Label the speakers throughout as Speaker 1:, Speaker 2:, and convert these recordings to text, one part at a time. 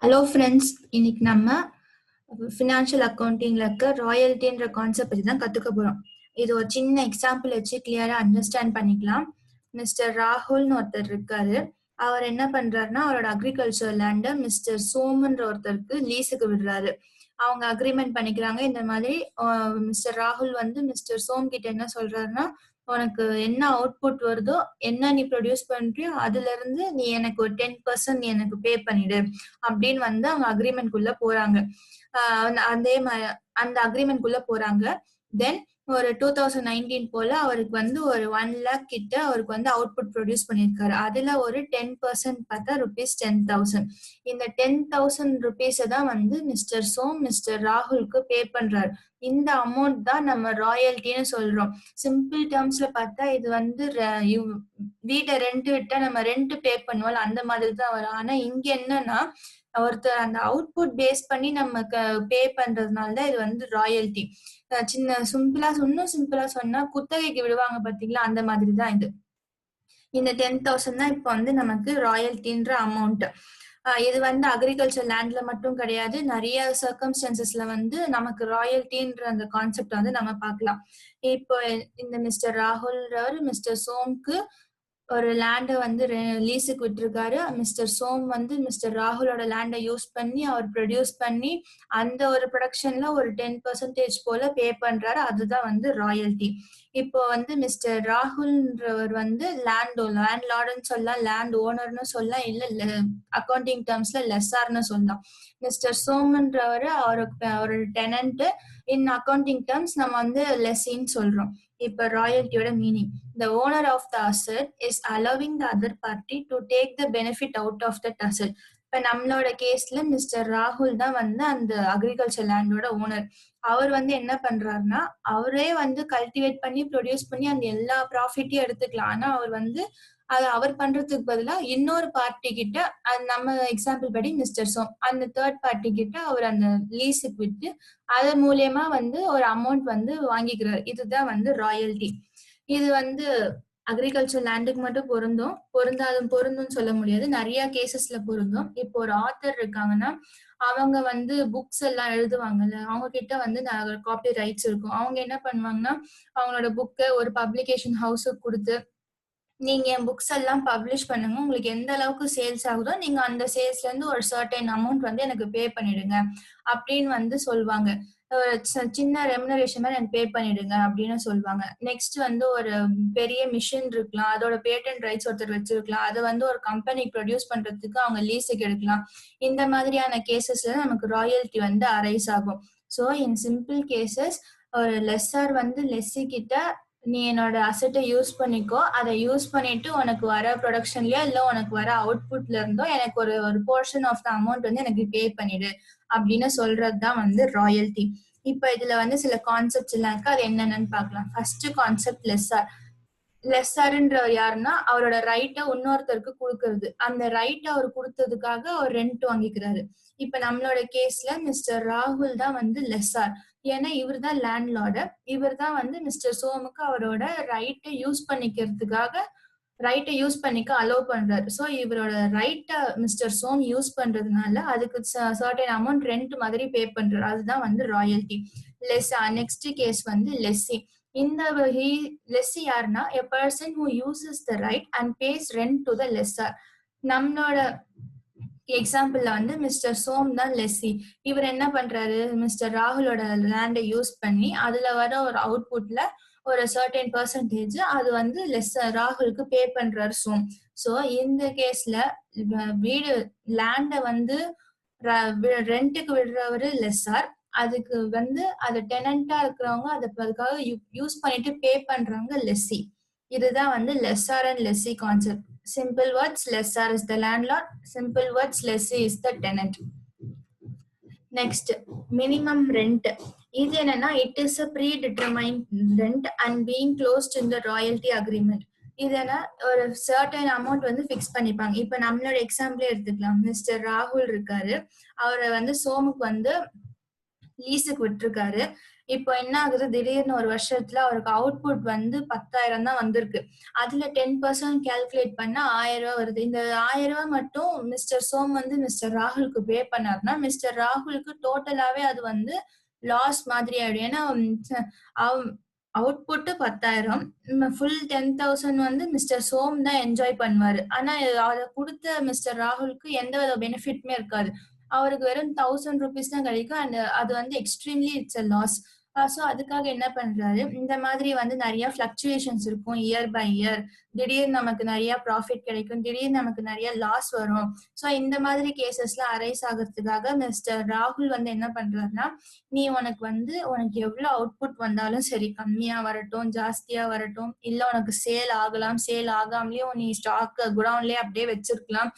Speaker 1: Hello friends, இன்னைக்கு நம்ம financial அக்கௌண்டிங்ல இருக்க ராயல்ட்டின்ற கான்செப்ட் பற்றி தான் கற்றுக்க போகிறோம். இது ஒரு சின்ன எக்ஸாம்பிள் வச்சு கிளியராக அண்டர்ஸ்டாண்ட் பண்ணிக்கலாம். மிஸ்டர் ராகுல்னு ஒருத்தர் இருக்காரு. அவர் என்ன பண்றாருன்னா, அவரோட அக்ரிகல்ச்சர் லேண்டை மிஸ்டர் சோமுன்ற ஒருத்தருக்கு லீஸுக்கு விடுறாரு. அவங்க அக்ரிமெண்ட் பண்ணிக்கிறாங்க. இந்த மாதிரி மிஸ்டர் ராகுல் வந்து மிஸ்டர் சோம் கிட்ட என்ன சொல்றாருன்னா, உனக்கு என்ன அவுட்புட் வருதோ, என்ன நீ ப்ரொடியூஸ் பண்றியோ அதுல இருந்து நீ எனக்கு ஒரு 10% நீ எனக்கு பே பண்ணிடு அப்படின்னு வந்து அவங்க அக்ரிமெண்ட் குள்ள போறாங்க. அதே மாதிரி அந்த அக்ரிமெண்ட் குள்ள போறாங்க. தென் ஒரு 2019 போல அவருக்கு வந்து ஒரு 1 lakh கிட்ட அவருக்கு வந்து அவுட்புட் ப்ரொடியூஸ் பண்ணியிருக்காரு. அதுல ஒரு 10% பார்த்தா ₹10,000. இந்த 10,000 ருபீஸை தான் வந்து மிஸ்டர் சோம் மிஸ்டர் ராகுலுக்கு பே பண்றாரு. இந்த அமௌண்ட் தான் நம்ம ராயல்ட்டின்னு சொல்றோம். சிம்பிள் டேர்ம்ஸ்ல பார்த்தா இது வந்து வீட்டை ரெண்ட் விட்டா நம்ம ரெண்ட் பே பண்ணுவோம், அந்த மாதிரி தான் வரும். ஆனா இங்க என்னன்னா, ஒருத்தர் அந்த அவுட்புட் பேஸ் பண்ணி நம்ம பே பண்றதுனால தான் இது வந்து ராயல்ட்டி. சின்ன சிம்பிளா சொன்னா குத்தகைக்கு விடுவாங்க பாத்தீங்களா, அந்த மாதிரி தான் இது. இந்த 10,000 தான் இப்போ வந்து நமக்கு ராயல்ட்டின்ற அமௌண்ட். இது வந்து அக்ரிகல்ச்சர் லேண்ட்ல மட்டும் கிடையாது, நிறைய சர்க்கம்ஸ்டன்சஸ்ல வந்து நமக்கு ராயல்ட்டின்ற அந்த கான்செப்ட் வந்து நம்ம பார்க்கலாம். இப்போ இந்த மிஸ்டர் ராகுல் மிஸ்டர் சோம்க்கு ஒரு லேண்டை வந்து லீஸுக்கு விட்டுருக்காரு. மிஸ்டர் சோம் வந்து மிஸ்டர் ராகுலோட லேண்டை யூஸ் பண்ணி அவர் ப்ரொடியூஸ் பண்ணி அந்த ஒரு ப்ரொடக்ஷன்ல ஒரு 10% போல பே பண்றாரு. அதுதான் வந்து ராயல்ட்டி. இப்போ வந்து மிஸ்டர் ராகுல்ன்றவர் வந்து லேண்ட்லார்டுன்னு சொல்லலாம், லேண்ட் ஓனர்னு சொல்லலாம், இல்ல அக்கௌண்டிங் டேர்ம்ஸ்ல லெஸ்ஸார்னு சொல்லலாம். மிஸ்டர் சோம்ன்றவர் அவரோட டெனன்ட். இன் அக்கௌண்டிங் டேர்ம்ஸ் நம்ம வந்து லெஸ்ஸின்னு சொல்றோம். இப்ப ராயல்ட்டியோட meaning, the owner of the asset is allowing the other party to take the benefit out of that asset. இப்ப நம்மளோட கேஸ்ல மிஸ்டர் ராகுல் தான் வந்து அந்த அக்ரிகல்ச்சர் லேண்டோட ஓனர். அவர் வந்து என்ன பண்றாருன்னா, அவரே வந்து கல்டிவேட் பண்ணி ப்ரொடியூஸ் பண்ணி அந்த எல்லா ப்ராஃபிட்டையும் எடுத்துக்கலாம். ஆனா அவர் வந்து அதை அவர் பண்றதுக்கு பதிலா இன்னொரு பார்ட்டி கிட்ட, அது நம்ம எக்ஸாம்பிள் படி மிஸ்டர் சோம், அந்த தேர்ட் பார்ட்டி கிட்ட அவர் அந்த லீஸுக்கு விட்டு அது மூலியமா வந்து ஒரு அமௌண்ட் வந்து வாங்கிக்கிறார். இதுதான் வந்து ராயல்ட்டி. இது வந்து அக்ரிகல்ச்சர் லேண்டுக்கு மட்டும் பொருந்தும்னு சொல்ல முடியாது, நிறைய கேசஸ்ல பொருந்தும். இப்போ ஒரு ஆத்தர் இருக்காங்கன்னா, அவங்க வந்து புக்ஸ் எல்லாம் எழுதுவாங்கல்ல, அவங்க கிட்ட வந்து காப்பி ரைட்ஸ் இருக்கும். அவங்க என்ன பண்ணுவாங்கன்னா, அவங்களோட புக்கை ஒரு பப்ளிகேஷன் ஹவுஸுக்கு கொடுத்து, நீங்க என் புக்ஸ் எல்லாம் பப்ளிஷ் பண்ணுங்க, உங்களுக்கு எந்த அளவுக்கு சேல்ஸ் ஆகுதோ நீங்க அந்த சேல்ஸ்ல இருந்து ஒரு சர்டைன் அமௌண்ட் வந்து எனக்கு பே பண்ணிடுங்க அப்படின்னு வந்து சொல்லுவாங்க. சின்ன ரெமுனரேஷன் மாதிரி எனக்கு பே பண்ணிடுங்க அப்படின்னு சொல்லுவாங்க. நெக்ஸ்ட் வந்து ஒரு பெரிய மிஷின் இருக்கலாம், அதோட பேட்டன்ட் ரைட்ஸ் ஒருத்தர் வச்சிருக்கலாம், அதை வந்து ஒரு கம்பெனி ப்ரொடியூஸ் பண்றதுக்கு அவங்க லீஸுக்கு எடுக்கலாம். இந்த மாதிரியான கேசஸ்ல நமக்கு ராயல்ட்டி வந்து அரைஸ் ஆகும். ஸோ இன் சிம்பிள் கேசஸ், ஒரு லெஸ்ஸார் வந்து லெஸ்ஸி கிட்ட நீ என்னோட அசெட்டை யூஸ் பண்ணிக்கோ, அதை யூஸ் பண்ணிட்டு உனக்கு வர ப்ரொடக்ஷன்லயோ இல்ல உனக்கு வர அவுட்புட்ல இருந்தோ எனக்கு ஒரு போர்ஷன் ஆஃப் த அமௌண்ட் வந்து எனக்கு பே பண்ணிடு அப்படின்னு சொல்றதுதான் வந்து ராயல்ட்டி. இப்ப இதுல வந்து சில கான்செப்ட்ஸ் எல்லாம் இருக்கு, அது என்னென்னு பார்க்கலாம். First concept லெஸ்ஸார். லெஸ்ஸார்ன்றவர் யாருன்னா, அவரோட ரைட்டை இன்னொருத்தருக்கு கொடுக்கறது. அந்த ரைட்டை அவர் கொடுத்ததுக்காக அவர் ரெண்ட் வாங்கிக்கிறாரு. இப்ப நம்மளோட கேஸ்ல மிஸ்டர் ராகுல் தான் வந்து லெஸ்ஸார். ஏன்னா இவர் தான் லேண்ட்லார்டு. இவர் தான் வந்து மிஸ்டர் சோமுக்கு அவரோட ரைட்டை யூஸ் பண்ணிக்க அலோவ் பண்றாரு. ஸோ இவரோட ரைட்டை மிஸ்டர் சோம் யூஸ் பண்றதுனால அதுக்கு சர்டன் அமௌண்ட் ரெண்ட் மாதிரி பே பண்றாரு. அதுதான் வந்து ராயல்ட்டி. நெக்ஸ்ட் கேஸ் வந்து லெஸ்ஸி. இந்த லெஸ்ஸி யாருன்னா, a person who uses the right and pays rent to the lessor. நம்மளோட எக்ஸாம்பிள்ல வந்து மிஸ்டர் சோம் தான் லெஸ்ஸி. இவர் என்ன பண்றாரு, மிஸ்டர் ராகுலோட லேண்டை யூஸ் பண்ணி அதுல வர ஒரு அவுட்புட்ல ஒரு சர்டன் பெர்சன்டேஜ் அது வந்து ராகுலுக்கு பே பண்றாரு சோம். ஸோ இந்த கேஸ்ல வீடு லேண்டை வந்து ரெண்ட்டுக்கு விடுறவரு லெஸ்ஸார், அதுக்கு வந்து அது டெனண்டா இருக்கிறவங்க அதுக்காக யூஸ் பண்ணிட்டு பே பண்றவங்க லெஸ்ஸி. இதுதான் வந்து lessor and lessee concept. Simple words, lessor is the landlord. Simple words, lessee is the tenant. Next, minimum rent. இது என்னன்னா, it is a predetermined rent and being closed in the royalty agreement. இதனா ஒரு certain amount வந்து fix பண்ணிப்பாங்க. இப்ப நம்மளோட எக்ஸாம்பிளே எடுத்துக்கலாம். Mister ராகுல் இருக்காரு, அவரை வந்து சோமுக்கு வந்து லீஸுக்கு விட்டுருக்காரு. இப்போ என்ன ஆகுது, திடீர்னு ஒரு வருஷத்துல அவருக்கு அவுட்புட் வந்து 10,000 தான் வந்திருக்கு. அதுல 10% கால்குலேட் பண்ணா ரூ. 1000 வருது. இந்த ரூ. 1000 மட்டும் மிஸ்டர் சோம் வந்து மிஸ்டர் ராகுலுக்கு பே பண்ணாருன்னா, மிஸ்டர் ராகுலுக்கு டோட்டலாவே அது வந்து லாஸ் மாதிரி ஆயிடும். ஏன்னா அவுட்புட் 10,000 ஃபுல் 10,000 வந்து மிஸ்டர் சோம் தான் என்ஜாய் பண்ணுவாரு. ஆனா அத குடுத்த மிஸ்டர் ராகுலுக்கு எந்த வித பெனிஃபிட்டுமே இருக்காது. அவருக்கு வெறும் ₹1000 தான் கிடைக்கும். அண்ட் அது வந்து extremely it's a loss. So அதுக்காக என்ன பண்றாரு, இந்த மாதிரி வந்து நெறைய ஃப்ளக்சுவேஷன்ஸ் இருக்கும் இயர் பை இயர். திடீர்னு நமக்கு நெறைய ப்ராஃபிட் கிடைக்கும். திடீர்னு நமக்கு நெறைய லாஸ் வரும். ஸோ இந்த மாதிரி கேஸஸ்லாம் அரைஸ் ஆகுறதுக்காக மிஸ்டர் ராகுல் வந்து என்ன பண்றாருன்னா, நீ உனக்கு எவ்வளோ அவுட்புட் வந்தாலும் சரி, கம்மியா வரட்டும், ஜாஸ்தியா வரட்டும், இல்ல உனக்கு சேல் ஆகலாம், சேல் ஆகாமலேயும் நீ ஸ்டாக் குடவுன்லயே அப்படியே வச்சிருக்கலாம்.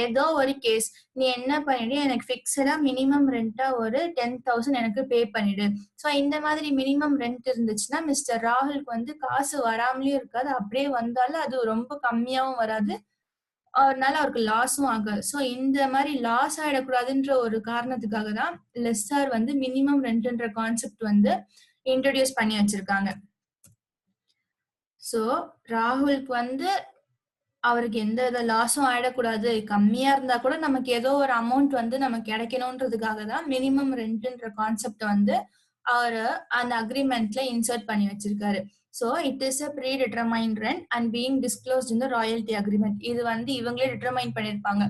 Speaker 1: ஏதோ ஒரு கேஸ் நீ என்ன பண்ணிடு, எனக்கு ஃபிக்ஸடா மினிமம் ரெண்டா ஒரு 10,000 எனக்கு பே பண்ணிடு. ஸோ இந்த மாதிரி மினிமம் ரெண்ட் இருந்துச்சுன்னா மிஸ்டர் ராகுலுக்கு வந்து காசு வராமலேயும் இருக்காது, அப்படியே வந்தாலும் அது ரொம்ப கம்மியாவும் வராது, அதனால அவருக்கு லாஸும் ஆகாது. ஸோ இந்த மாதிரி லாஸ் ஆயிடக்கூடாதுன்ற ஒரு காரணத்துக்காக தான் லெஸ்ஸார் வந்து மினிமம் ரெண்ட்ன்ற கான்செப்ட் வந்து இன்ட்ரோடியூஸ் பண்ணி வச்சிருக்காங்க. ஸோ ராகுலுக்கு வந்து அவருக்கு எந்த வித லாஸும் ஆயிடக்கூடாது, கம்மியா இருந்தா கூட நமக்கு ஏதோ ஒரு அமௌண்ட் வந்து நமக்கு கிடைக்கணுன்றதுக்காக தான் மினிமம் ரெண்ட்ன்ற கான்செப்ட் வந்து அவரு அந்த அக்ரிமெண்ட்ல இன்சர்ட் பண்ணி வச்சிருக்காரு. So it is a predetermined rent and being disclosed in the royalty agreement. இது வந்து இவங்களே டிட்டர்மைன் பண்ணிருப்பாங்க.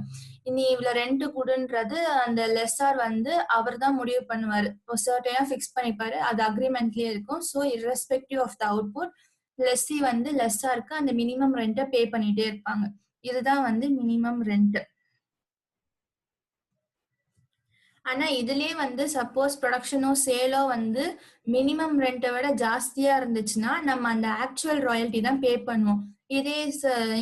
Speaker 1: இனி இவ்வளவு ரெண்ட் கூடுன்றது அந்த லெஸ்ஸார் வந்து அவர் தான் முடிவு பண்ணுவாரு. சர்டைனா ஃபிக்ஸ் பண்ணிப்பாரு. அது அக்ரிமெண்ட்லயே இருக்கும். So irrespective of the output, lessee வந்து லெஸ்ஸாருக்கு அந்த மினிமம் ரெண்ட்டை பே பண்ணிட்டே இருப்பாங்க. இதுதான் வந்து மினிமம் ரெண்ட். ஆனா இதுலயே வந்து சப்போஸ் ப்ரொடக்ஷனோ சேலோ வந்து மினிமம் ரெண்ட்டை விட ஜாஸ்தியா இருந்துச்சுன்னா நம்ம அந்த ஆக்சுவல் ராயல்ட்டி தான் பே பண்ணுவோம். இதே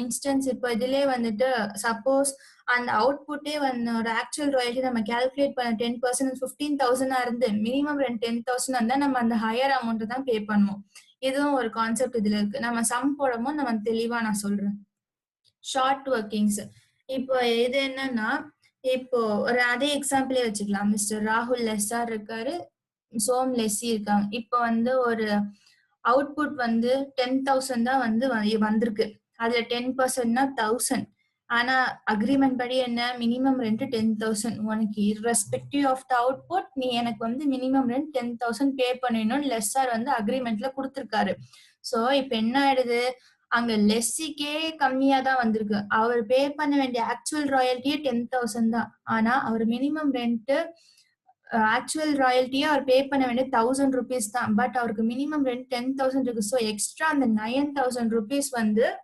Speaker 1: இன்ஸ்டன்ஸ் இப்போ இதுலயே வந்துட்டு சப்போஸ் அந்த அவுட்புட்டே வந்து ஆக்சுவல் ராயல்ட்டி நம்ம கால்குலேட் பண்ண 10% 15,000 இருந்து மினிமம் ரெண்ட் 10,000 இருந்தா நம்ம அந்த ஹையர் அமௌண்ட் தான் பே பண்ணுவோம். இதுவும் ஒரு கான்செப்ட் இதுல இருக்கு. நம்ம சம் போடும்போது நம்ம தெளிவா நான் சொல்றேன். Short workings. இப்போ இது என்னன்னா, இப்போ ஒரு அதே எக்ஸாம்பிளே வச்சுக்கலாம். மிஸ்டர் ராகுல் லெஸ்ஸார் இருக்காரு, சோம் லெஸ்ஸி இருக்காங்க. இப்போ வந்து ஒரு அவுட்புட் வந்து 10,000 தான் வந்து வந்திருக்கு. அதுல 10%னா 1,000. ஆனா அக்ரிமெண்ட் படி என்ன, மினிமம் ரெண்ட் 10,000. உனக்கு irrespective ஆஃப் த அவுட்புட் நீ எனக்கு வந்து மினிமம் ரெண்ட் 10,000 பே பண்ணிடணும்னு லெஸ்ஸார் வந்து அக்ரிமெண்ட்ல கொடுத்திருக்காரு. சோ இப்ப என்ன ஆயிடுது, அங்க லெஸ்ஸிக்கே கம்மியா தான் வந்திருக்கு. அவர் பே பண்ண வேண்டிய ஆக்சுவல் ராயல்ட்டியே 10,000 தான். ஆனா அவர் மினிமம் ரெண்ட் ஆக்சுவல் ராயல்ட்டியே அவர் பே பண்ண வேண்டிய ₹1,000 தான். பட் அவருக்கு மினிமம் ரெண்ட் 10,000 இருக்கு. ஸோ எக்ஸ்ட்ரா அந்த ₹9,000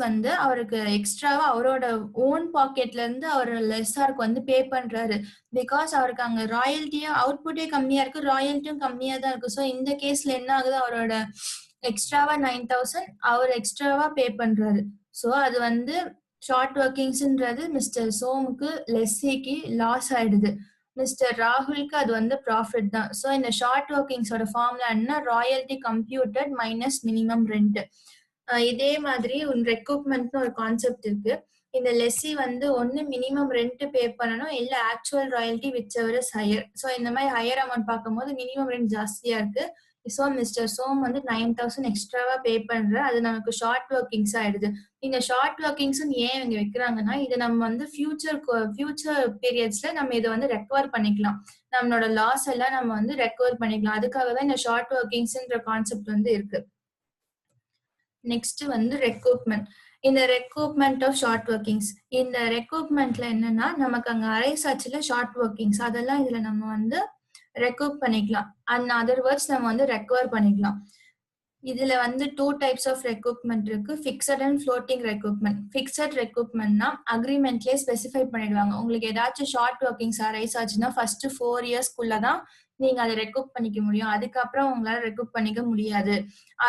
Speaker 1: வந்து அவருக்கு எக்ஸ்ட்ராவா அவரோட ஓன் பாக்கெட்ல இருந்து அவர் லெஸ்ஸாருக்கு வந்து பே பண்றாரு. பிகாஸ் அவருக்கு அங்க ராயல்ட்டியும் அவுட்புட்டே கம்மியா இருக்கு, ராயல்ட்டியும் கம்மியா தான் இருக்கு. ஸோ இந்த கேஸ்ல என்ன ஆகுது, அவரோட எக்ஸ்ட்ராவா 9,000 அவர் எக்ஸ்ட்ராவா பே பண்றாரு. ஸோ அது வந்து ஷார்ட் ஒர்க்கிங்ஸ்ன்றது மிஸ்டர் சோமுக்கு லெஸ்ஸிக்கு லாஸ் ஆயிடுது. மிஸ்டர் ராகுலுக்கு அது வந்து ப்ராஃபிட் தான். ஸோ இந்த ஷார்ட் ஒர்க்கிங்ஸோட ஃபார்முலா என்ன, royalty computed minus minimum rent. இதே மாதிரி ரெக்ரூட்மெண்ட்னு ஒரு கான்செப்ட் இருக்கு. இந்த லெஸ்ஸி வந்து ஒன்னு மினிமம் ரெண்ட் பே பண்ணணும், இல்ல actual royalty which ever is higher. So இந்த மாதிரி ஹையர் அமௌண்ட் பார்க்கும்போது மினிமம் ரெண்ட் ஜாஸ்தியா இருக்கு. ஸோ மிஸ்டர் சோம் வந்து 9,000 எக்ஸ்ட்ராவா பே பண்ற, அது நமக்கு ஷார்ட் ஒர்க்கிங்ஸ் ஆயிடுது. இந்த ஷார்ட் ஒர்க்கிங்ஸ் ஏன் இங்க வைக்கிறாங்கன்னா, இது நம்ம வந்து ஃபியூச்சர் பீரியட்ஸ்ல நம்ம இதை வந்து ரெக்கவர் பண்ணிக்கலாம். நம்மளோட லாஸ் எல்லாம் நம்ம வந்து ரெக்கவர் பண்ணிக்கலாம். அதுக்காக தான் இந்த ஷார்ட் ஒர்க்கிங்ஸ்ன்ற கான்செப்ட் வந்து இருக்கு. நெக்ஸ்ட் வந்து ரெக்ரூட்மெண்ட். இந்த ரெக்ரூட்மெண்ட் ஆஃப் ஷார்ட் ஒர்க்கிங்ஸ், இந்த ரெக்ரூட்மெண்ட்ல என்னன்னா நமக்கு அங்க அரைஸ் ஆச்சுல ஷார்ட் ஒர்க்கிங்ஸ், அதெல்லாம் இதுல நம்ம வந்து ரெக்ரூட் பண்ணிக்கலாம். அண்ட் அதர் வேர்ட்ஸ் நம்ம வந்து ரெக்கவர் பண்ணிக்கலாம். இதுல வந்து 2 டைப்ஸ் ஆஃப் ரெக்ரூட்மெண்ட் இருக்கு, ஃபிக்ஸட் அண்ட் ஃப்ளோட்டிங் ரெக்ரூட்மெண்ட். ஃபிக்ஸட் ரெக்ரூட்மெண்ட்னா அக்ரிமெண்ட்லயே ஸ்பெசிஃபை பண்ணிடுவாங்க. உங்களுக்கு ஏதாச்சும் ஷார்ட் ஒர்க்கிங்ஸ் அரைஸ் ஆச்சுன்னா ஃபர்ஸ்ட் 4 இயர்ஸ்க்குள்ள தான் நீங்க அதை ரெக்ரூட் பண்ணிக்க முடியும். அதுக்கப்புறம் உங்களால ரெக்ரூட் பண்ணிக்க முடியாது.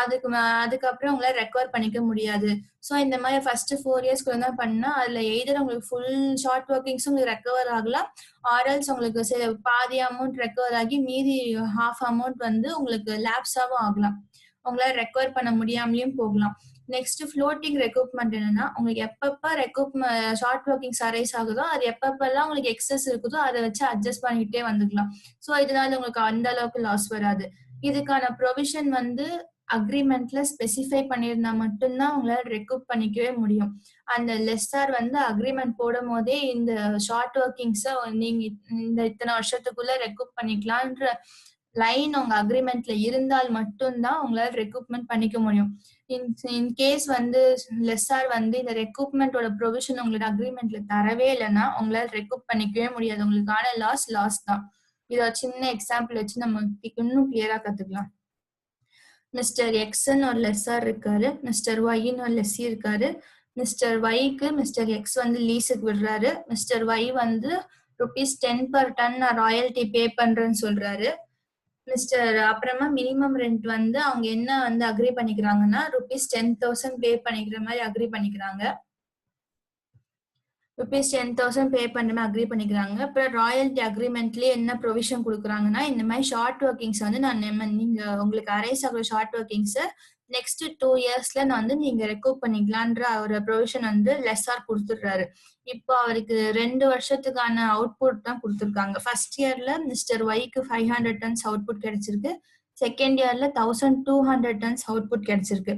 Speaker 1: அதுக்கப்புறம் உங்களால ரெக்கவர் பண்ணிக்க முடியாது. ஸோ இந்த மாதிரி ஃபர்ஸ்ட் 4 இயர்ஸ்க்குள்ள தான் பண்ணா அதுல எய்தர் உங்களுக்கு ஃபுல் ஷார்ட் ஒர்க்கிங்ஸும் உங்களுக்கு ரெக்கவர் ஆகலாம், ஆர்எல்ஸ் உங்களுக்கு பாதி அமௌண்ட் ரெக்கவர் ஆகி மீதி ஹாஃப் அமௌண்ட் வந்து உங்களுக்கு லேப்ஸாவும் ஆகலாம். உங்களால ரெக்கவர் பண்ண முடியாமலையும் போகலாம். நெக்ஸ்ட் ஃப்ளோட்டிங் ரெக்ரூட்மெண்ட் என்னன்னா, உங்களுக்கு எப்பப்ப ஷார்ட் ஒர்க்கிங்ஸ் அரைஸ் ஆகுதோ அது எப்பப்பெல்லாம் உங்களுக்கு எக்ஸஸ் இருக்குதோ அதை வச்சு அட்ஜஸ்ட் பண்ணிக்கிட்டே வந்துக்கலாம். ஸோ இதனால உங்களுக்கு அந்த அளவுக்கு லாஸ் வராது. இதுக்கான ப்ரொவிஷன் வந்து அக்ரிமெண்ட்ல ஸ்பெசிஃபை பண்ணியிருந்தா மட்டும்தான் உங்களால ரெக்ரூட் பண்ணிக்கவே முடியும். அந்த லெஸ்ஸார் வந்து அக்ரிமெண்ட் போடும் போதே இந்த ஷார்ட் ஒர்க்கிங்ஸை நீங்க இந்த இத்தனை வருஷத்துக்குள்ள ரெக்ரூட் பண்ணிக்கலான்ற லைன் உங்க அக்ரிமெண்ட்ல இருந்தால் மட்டும்தான் உங்களால ரெக்ரூட்மெண்ட் பண்ணிக்க முடியும். இன் கேஸ் வந்து லெஸ்ஸார் வந்து இந்த ரெக்ரூட்மெண்டோட ப்ரொவிஷன் உங்களோட அக்ரிமெண்ட்ல தரவே இல்லைன்னா உங்களால ரெக்ரூட் பண்ணிக்கவே முடியாது. உங்களுக்கான லாஸ் தான். இத சின்ன எக்ஸாம்பிள் வச்சு நம்ம இன்னும் கிளியரா கத்துக்கலாம். மிஸ்டர் எக்ஸ்ன்னு ஒரு லெஸ்ஸார் இருக்காரு, மிஸ்டர் ஒய்ன்னு ஒரு லெஸ்ஸி இருக்காரு. மிஸ்டர் ஒய்க்கு மிஸ்டர் எக்ஸ் வந்து லீஸுக்கு விடுறாரு. மிஸ்டர் ஒய் வந்து ₹10 per ton நான் ராயல்டி பே பண்றேன்னு சொல்றாரு. அப்புறமா மினிமம் ரெண்ட் வந்து அவங்க என்ன வந்து அக்ரி பண்ணிக்கிறாங்கன்னா ₹10,000 பே பண்ணிக்கிற மாதிரி அக்ரி பண்ணிக்கிறாங்க. ₹10,000 பே பண்ண அக்ரி பண்ணிக்கிறாங்க. அப்புறம் ராயல்டி அக்ரிமெண்ட்லயே என்ன ப்ரொவிஷன் கொடுக்குறாங்கன்னா, இந்த மாதிரி ஷார்ட் ஒர்க்கிங்ஸ் வந்து நீங்க உங்களுக்கு அரைஸ் ஆகிற ஷார்ட் ஒர்க்கிங்ஸ் நெக்ஸ்ட் 2 yearsல நான் வந்து நீங்க ரெக்ரூட் பண்ணிக்கலான்ற ஒரு ப்ரொவிஷன் வந்து லெஸ்ஸார் கொடுத்துடுறாரு. இப்போ அவருக்கு 2 வருஷத்துக்கான அவுட்புட் தான் கொடுத்துருக்காங்க. ஃபர்ஸ்ட் இயர்ல மிஸ்டர் ஒய்க்கு 500 tons அவுட்புட் கிடைச்சிருக்கு. செகண்ட் இயர்ல 1200 tons அவுட்புட் கிடைச்சிருக்கு.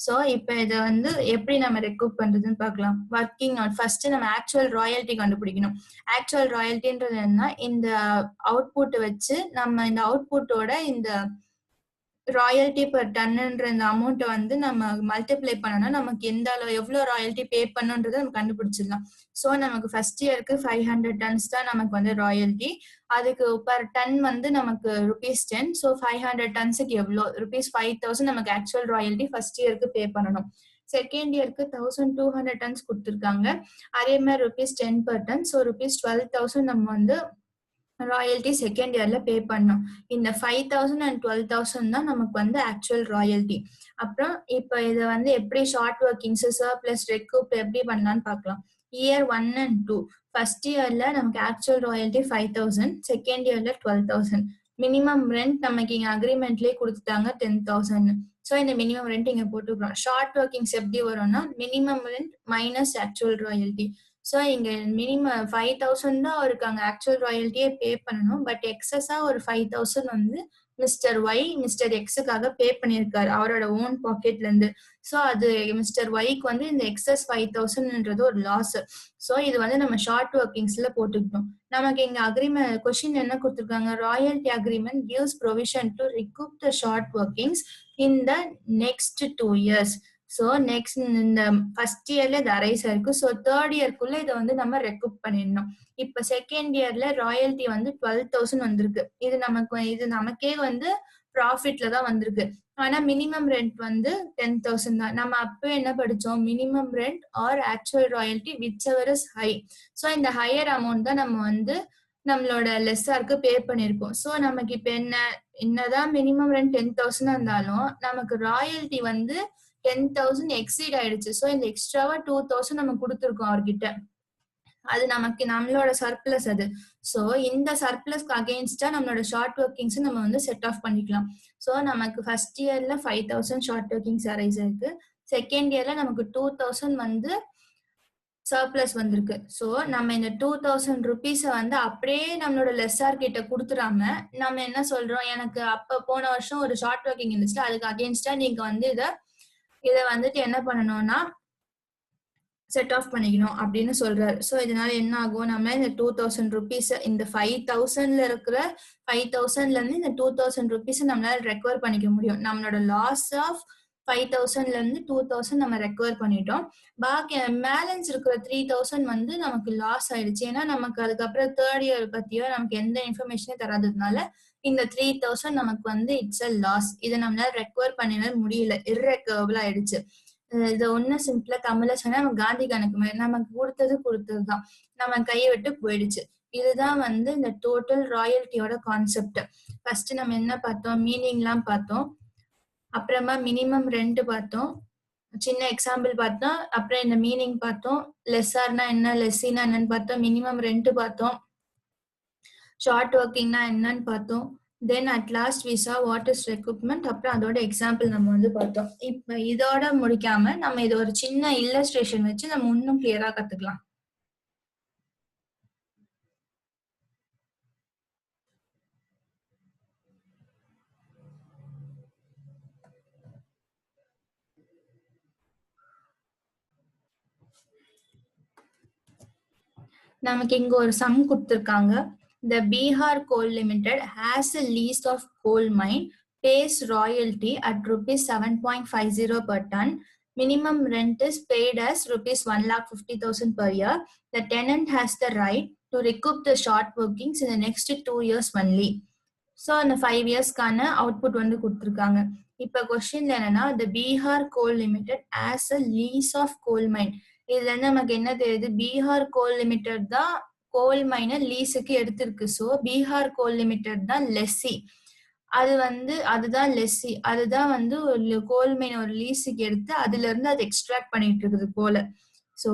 Speaker 1: ஸோ இப்போ இதை வந்து எப்படி நம்ம ரெக்ரூட் பண்றதுன்னு பார்க்கலாம். ஒர்க்கிங் ஆன் ஃபர்ஸ்ட் நம்ம ஆக்சுவல் ராயல்டி கண்டுபிடிக்கணும். ஆக்சுவல் ராயல்டின்றது என்ன, இந்த அவுட்புட் வச்சு நம்ம இந்த அவுட்புட்டோட இந்த ராயல்டி பர் டன்ன்ற இந்த அமௌண்ட்டை வந்து நம்ம மல்டிப்ளை பண்ணோம்னா நமக்கு எந்த அளவு எவ்வளோ ராயல்டி பே பண்ணுன்றதை நம்ம கண்டுபிடிச்சிடலாம். ஸோ நமக்கு ஃபர்ஸ்ட் இயருக்கு 500 tons தான் நமக்கு வந்து ராயல்டி. அதுக்கு பர் டன் வந்து நமக்கு ₹10. ஸோ 500 tonsக்கு எவ்வளோ ₹5,000 நமக்கு ஆக்சுவல் ராயல்டி ஃபர்ஸ்ட் இயருக்கு பே பண்ணணும். செகண்ட் இயருக்கு 1200 tons கொடுத்துருக்காங்க. அதே மாதிரி ₹10 per ton. ஸோ ₹12,000 நம்ம வந்து ராயல்டி செகண்ட் இயர்ல பே பண்ணோம். இந்த 5,000 and 12,000 தான் நமக்கு வந்து ஆக்சுவல் ராயல்டி. அப்புறம் இப்ப இதை வந்து எப்படி ஷார்ட் ஒர்க்கிங்ஸ் சர்ப்ளஸ் ரெக்ரூட் எப்படி பண்ணலாம்னு பார்க்கலாம். இயர் 1 and 2 ஃபர்ஸ்ட் இயர்ல நமக்கு ஆக்சுவல் ராயல்டி 5,000, செகண்ட் இயர்ல 12,000. மினிமம் ரெண்ட் நமக்கு இங்க அக்ரிமெண்ட்லயே கொடுத்துட்டாங்க 10,000. ஸோ இந்த மினிமம் ரெண்ட் இங்க போட்டுக்கிறோம். ஷார்ட் ஒர்க்கிங்ஸ் எப்படி வரும்னா minimum rent minus actual royalty. So இங்க மினிமம் 5,000 தான் அவருக்கு அங்கே ஆக்சுவல் ராயல்ட்டியே பே பண்ணணும். பட் எக்ஸஸா ஒரு 5,000 வந்து மிஸ்டர் ஒய் மிஸ்டர் எக்ஸுக்காக பே பண்ணியிருக்காரு அவரோட ஓன் பாக்கெட்ல இருந்து. ஸோ அது மிஸ்டர் ஒய்க்கு வந்து இந்த எக்ஸஸ் 5,000ன்றது ஒரு லாஸ். ஸோ இது வந்து நம்ம ஷார்ட் ஒர்க்கிங்ஸ்ல போட்டுக்கிட்டோம். நமக்கு இங்க அக்ரிமெண்ட் கொஸ்டின் என்ன கொடுத்துருக்காங்க, royalty agreement gives provision to recoup the short workings in the next 2 years. So next இந்த ஃபர்ஸ்ட் இயர்ல இது அரைஸ் ஆயிருக்கு. ஸோ தேர்ட் இயர்க்குள்ள இதை வந்து நம்ம ரெக்ரூட் பண்ணிடணும். இப்ப செகண்ட் இயர்ல ராயல்டி வந்து 12,000 வந்திருக்கு. இது நமக்கே வந்து ப்ராஃபிட்ல தான் வந்திருக்கு. ஆனா மினிமம் ரெண்ட் வந்து 10,000 தான். நம்ம அப்போ என்ன படிச்சோம், minimum rent or actual royalty whichever is high. So இந்த ஹையர் அமௌண்ட் தான் நம்ம வந்து நம்மளோட லெஸ்ஸாருக்கு பே பண்ணிருப்போம். ஸோ நமக்கு இப்ப என்னதான் மினிமம் ரெண்ட் 10,000 இருந்தாலும் நமக்கு ராயல்டி வந்து 10,000 எக்ஸீட் ஆயிடுச்சு. ஸோ இந்த எக்ஸ்ட்ராவா 2,000 நம்ம கொடுத்துருக்கோம் அவர்கிட்ட. அது நமக்கு நம்மளோட சர்ப்ளஸ் அது. ஸோ இந்த சர்ப்ளஸ்க்கு அகெயின்ஸ்டா நம்மளோட ஷார்ட் ஒர்க்கிங்ஸ் நம்ம வந்து செட் ஆஃப் பண்ணிக்கலாம். ஸோ நமக்கு ஃபர்ஸ்ட் இயர்ல 5,000 ஷார்ட் ஒர்க்கிங்ஸ் அரைஸ் ஆயிருக்கு. செகண்ட் இயர்ல நமக்கு 2,000 வந்து சர்ப்ளஸ் வந்திருக்கு. ஸோ நம்ம இந்த 2,000 ருபீஸை வந்து அப்படியே நம்மளோட லெஸ்ஸார் கிட்ட கொடுத்துடாம நம்ம என்ன சொல்றோம், எனக்கு அப்ப போன வருஷம் ஒரு ஷார்ட் ஒர்க்கிங் இருந்துச்சு, அதுக்கு அகெயின்ஸ்டா நீங்க வந்து இதை வந்துட்டு என்ன பண்ணணும்னா செட் ஆஃப் பண்ணிக்கணும் அப்படின்னு சொல்றாரு. ஸோ இதனால என்ன ஆகும், நம்ம இந்த 2,000 ருபீஸ் இந்த 5,000ல இருக்கிற 5,000ல இருந்து இந்த 2,000 ருபீஸ் நம்மளால ரெக்கவர் பண்ணிக்க முடியும். நம்மளோட லாஸ் ஆஃப் 5,000ல இருந்து 2,000 நம்ம ரெக்கவர் பண்ணிட்டோம். பாக்கி பேலன்ஸ் இருக்கிற 3,000 வந்து நமக்கு லாஸ் ஆயிடுச்சு. ஏன்னா நமக்கு அதுக்கப்புறம் தேர்ட் இயர் பத்தியோ நமக்கு எந்த இன்ஃபர்மேஷனே தராததுனால இந்த 3,000 நமக்கு வந்து இட்ஸ் அ லாஸ். இதை நம்மளால ரெக்கவர் பண்ணவே முடியல, இர்ரெக்கவபிள் ஆயிடுச்சு. இதை ஒன்னும் சிம்பிளா தமிழ்ல சொன்னா நம்ம காந்தி கணக்கு மாதிரி நமக்கு கொடுத்ததுதான் நம்ம கையை விட்டு போயிடுச்சு. இதுதான் வந்து இந்த டோட்டல் ராயல்ட்டியோட கான்செப்ட். ஃபர்ஸ்ட் நம்ம என்ன பார்த்தோம், மீனிங்லாம் பார்த்தோம். அப்புறமா மினிமம் ரெண்ட் பார்த்தோம், சின்ன எக்ஸாம்பிள் பார்த்தோம். அப்புறம் இந்த மீனிங் பார்த்தோம், லெஸ்ஸார்னா என்ன, லெஸ்ஸினா என்னன்னு பார்த்தோம், மினிமம் ரெண்ட் பார்த்தோம், ஷார்ட் ஒர்க்கிங்னா என்னன்னு பார்த்தோம், then at last we saw what is recruitment. அப்புறம் அதோட எக்ஸாம்பிள் நம்ம வந்து பார்த்தோம். இப்போ இதோட முடிக்காம நம்ம இது ஒரு சின்ன இல்லஸ்ட்ரேஷன் வச்சு நம்ம இன்னும் கிளியரா கத்துக்கலாம். நமக்கு இங்க ஒரு சம் கொடுத்திருக்காங்க. The Bihar Coal Limited has a lease of coal mine, pays royalty at rupees 7.50 per ton. Minimum rent is paid as rupees 1,50,000 per year. The tenant has the right to recoup the short workings in the next 2 years only. So அந்த 5 இயர்ஸ்க்கான output வந்து கொடுத்துருக்காங்க. இப்போ கொஸ்டின்ல என்னன்னா the Bihar Coal Limited as a lease of coal mine. இதுல இருந்து நமக்கு என்ன தெரியுது, பீகார் கோல் லிமிடெட் தான் கோல் மைனை லீஸுக்கு எடுத்திருக்கு. ஸோ பீகார் கோல் லிமிடெட் தான் லெஸ்ஸி. அது வந்து அதுதான் லெஸ்ஸி, அதுதான் வந்து ஒரு கோல் மைனை ஒரு லீஸுக்கு எடுத்து அதுல இருந்து அது எக்ஸ்ட்ராக்ட் பண்ணிட்டு இருக்குது போல. ஸோ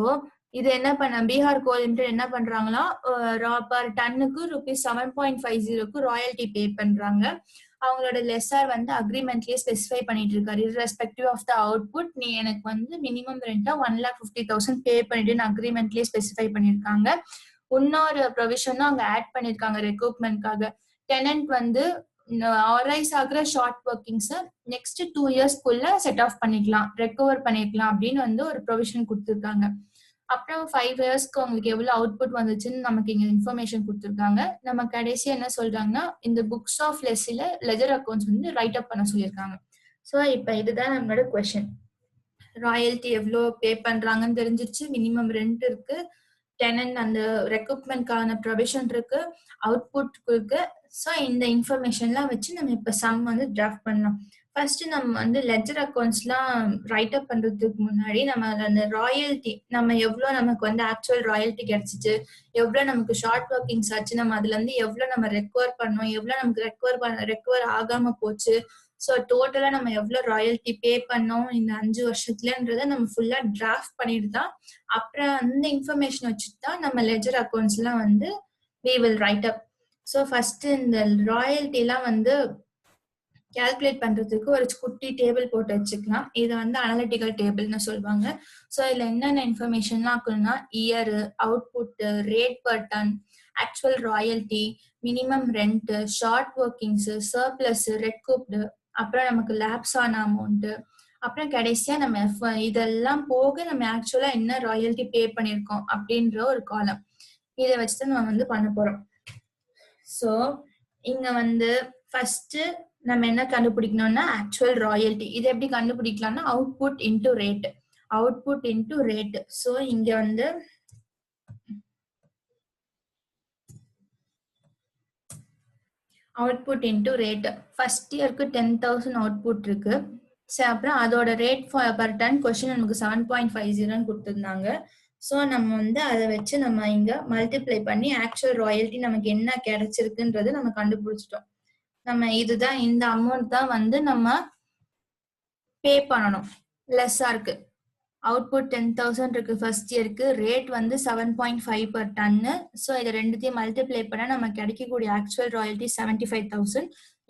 Speaker 1: இது என்ன பண்ண பீகார் கோல் லிமிடெட் என்ன பண்றாங்களா, பர் டன்னுக்கு rupees 7.50க்கு ராயல்டி பே பண்றாங்க. அவங்களோட லெஸ்ஸார் வந்து அக்ரிமெண்ட்லயே ஸ்பெசிஃபை பண்ணிட்டு இருக்காரு, irrespective ஆஃப் த அவுட்புட் நீ எனக்கு வந்து மினிமம் ரெண்டா 1,50,000 பே பண்ணிட்டு அக்ரிமெண்ட்லயே ஸ்பெசிஃபை பண்ணிருக்காங்க. இன்னொரு ப்ரொவிஷனும் அங்க ஆட் பண்ணிருக்காங்க ரெக்ரூட்மெண்ட்காக. டெனன்ட் வந்து ஆரைஸ் ஆகிற ஷார்ட் ஒர்க்கிங்ஸ் நெக்ஸ்ட் 2 இயர்ஸ்க்குள்ள செட் ஆஃப் பண்ணிக்கலாம், ரெக்கவர் பண்ணிக்கலாம் அப்படின்னு வந்து ஒரு ப்ரொவிஷன் கொடுத்துருக்காங்க. அப்புறம் 5 இயர்ஸ்க்கு உங்களுக்கு எவ்வளவு அவுட்புட் வந்துச்சுன்னு நமக்கு இங்க இன்ஃபர்மேஷன் கொடுத்துருக்காங்க. நம்ம கடைசி என்ன சொல்றாங்கன்னா இந்த புக்ஸ் ஆஃப் லெஸ்ஸில லெஜர் அக்கௌண்ட்ஸ் வந்து ரைட் அப் பண்ண சொல்லியிருக்காங்க. ஸோ இப்போ இதுதான் நம்மளோட கொஸ்டின். ராயல்டி எவ்வளோ பே பண்றாங்கன்னு தெரிஞ்சிருச்சு, மினிமம் ரெண்ட் இருக்கு, டெனன்ட் அந்த ரெக்ரூட்மெண்ட்கான ப்ரொவிஷன் இருக்கு, அவுட்புட் இருக்கு. ஸோ இந்த இன்ஃபர்மேஷன்லாம் வச்சு நம்ம இப்போ சம் வந்து டிராஃப்ட் பண்ணலாம். ஃபர்ஸ்ட் நம்ம வந்து லெஜர் அக்கௌண்ட்ஸ்லாம் ரைட் அப் பண்றதுக்கு முன்னாடி நம்ம அந்த ராயல்டி நம்ம எவ்வளோ நமக்கு வந்து ஆக்சுவல் ராயல்டி கிடைச்சிச்சு, எவ்வளோ நமக்கு ஷார்ட் ஒர்க்கிங்ஸ் ஆச்சு, நம்ம அதுல இருந்து எவ்வளோ நம்ம ரெக்கவர் பண்ணோம், எவ்வளோ நமக்கு ரெக்கவர் ஆகாம போச்சு, ஸோ டோட்டலா நம்ம எவ்வளவு ராயல்டி பே பண்ணோம் இந்த 5 வருஷத்துலன்றத நம்ம ஃபுல்லா டிராஃப்ட் பண்ணிட்டு தான் அப்புறம் அந்த இன்ஃபர்மேஷன் வச்சுட்டு தான் நம்ம லெஜர் அக்கௌண்ட்ஸ் எல்லாம் வந்து we will write up. So first இந்த ராயல்டி எல்லாம் வந்து கால்குலேட் பண்றதுக்கு ஒரு குட்டி டேபிள் போட்டு வச்சுக்கலாம். இது வந்து அனலிட்டிக்கல் டேபிள்னு சொல்லுவாங்க. ஸோ இதுல என்னென்ன இன்ஃபர்மேஷன்லாம் இருக்குன்னா year, output, rate per ton, actual royalty, minimum rent, short workings, surplus, recouped, அப்புறம் நமக்கு லேப்ஸ் ஆன அமௌண்ட், அப்புறம் கடைசியா நம்ம இதெல்லாம் போக நம்ம ஆக்சுவலா என்ன ராயல்டி பே பண்ணிருக்கோம் அப்படின்ற ஒரு காலம். இதை வச்சுதான் நம்ம வந்து பண்ண போறோம். ஸோ இங்க வந்து ஃபர்ஸ்ட் நம்ம என்ன கண்டுபிடிக்கணும்னா ஆக்சுவல் ராயல்டி. இது எப்படி கண்டுபிடிக்கலாம்னா output into rate, output into rate. So இங்க வந்து அவுட்புட் இன்டு ரேட். ஃபர்ஸ்ட் இயருக்கு 10,000 அவுட்புட் இருக்கு. சரி, அப்புறம் அதோட ரேட் பர் டன் கொஸ்டின் நமக்கு 7.50 கொடுத்துருந்தாங்க. ஸோ நம்ம வந்து அதை வச்சு நம்ம இங்க மல்டிப்ளை பண்ணி ஆக்சுவல் ராயல்டி நமக்கு என்ன கிடைச்சிருக்குன்றது நம்ம கண்டுபிடிச்சிட்டோம். நம்ம இதுதான் இந்த அமௌண்ட் தான் வந்து நம்ம பே பண்ணணும் லெஸ்ஸா இருக்கு. அவுட்புட் 10,000 இருக்கு ஃபர்ஸ்ட் இயருக்கு, ரேட் வந்து 7.5 per டன்னு. ஸோ இதை ரெண்டுத்தையும் மல்டிப்ளை பண்ணா நம்ம கிடைக்கக்கூடிய ஆக்சுவல் ராயல்டி 75,000.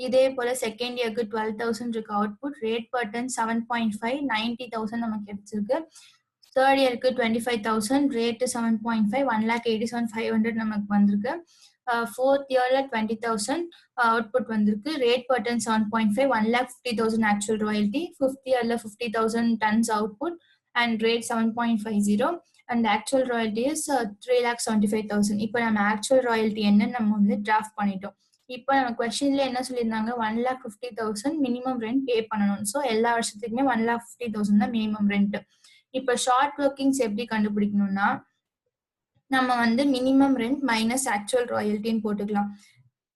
Speaker 1: இதே போல செகண்ட் இயருக்கு 12,000 இருக்கு அவுட்புட், ரேட் பர் டன் 7.5, 90,000 நமக்கு கிடைச்சிருக்கு. தேர்ட் இயருக்கு 25,000, ரேட் 7.5, 1,87,500 நமக்கு வந்திருக்கு. ஃபோர்த் இயர்ல 20,000 அவுட்புட் வந்திருக்கு, rate per ton 7.5, 1,50,000 actual royalty. Fifth இயர்ல 50,000 tons output and rate 7.50 and actual royalty is 3,75,000. இப்போ நம்ம ஆக்சுவல் ராயல்டி என்னன்னு நம்ம வந்து டிராஃப்ட் பண்ணிட்டோம். இப்போ நம்ம கொஸ்டின்ல என்ன சொல்லியிருந்தாங்க, 1,50,000 மினிமம் ரெண்ட் பே பண்ணணும். ஸோ எல்லா வருஷத்துக்குமே 1,50,000 தான் மினிமம் ரெண்ட். இப்போ ஷார்ட் ஒர்க்கிங்ஸ் எப்படி கண்டுபிடிக்கணும்னா நம்ம வந்து மினிமம் ரெண்ட் மைனஸ் ஆக்சுவல் ராயல்ட்டின்னு போட்டுக்கலாம்.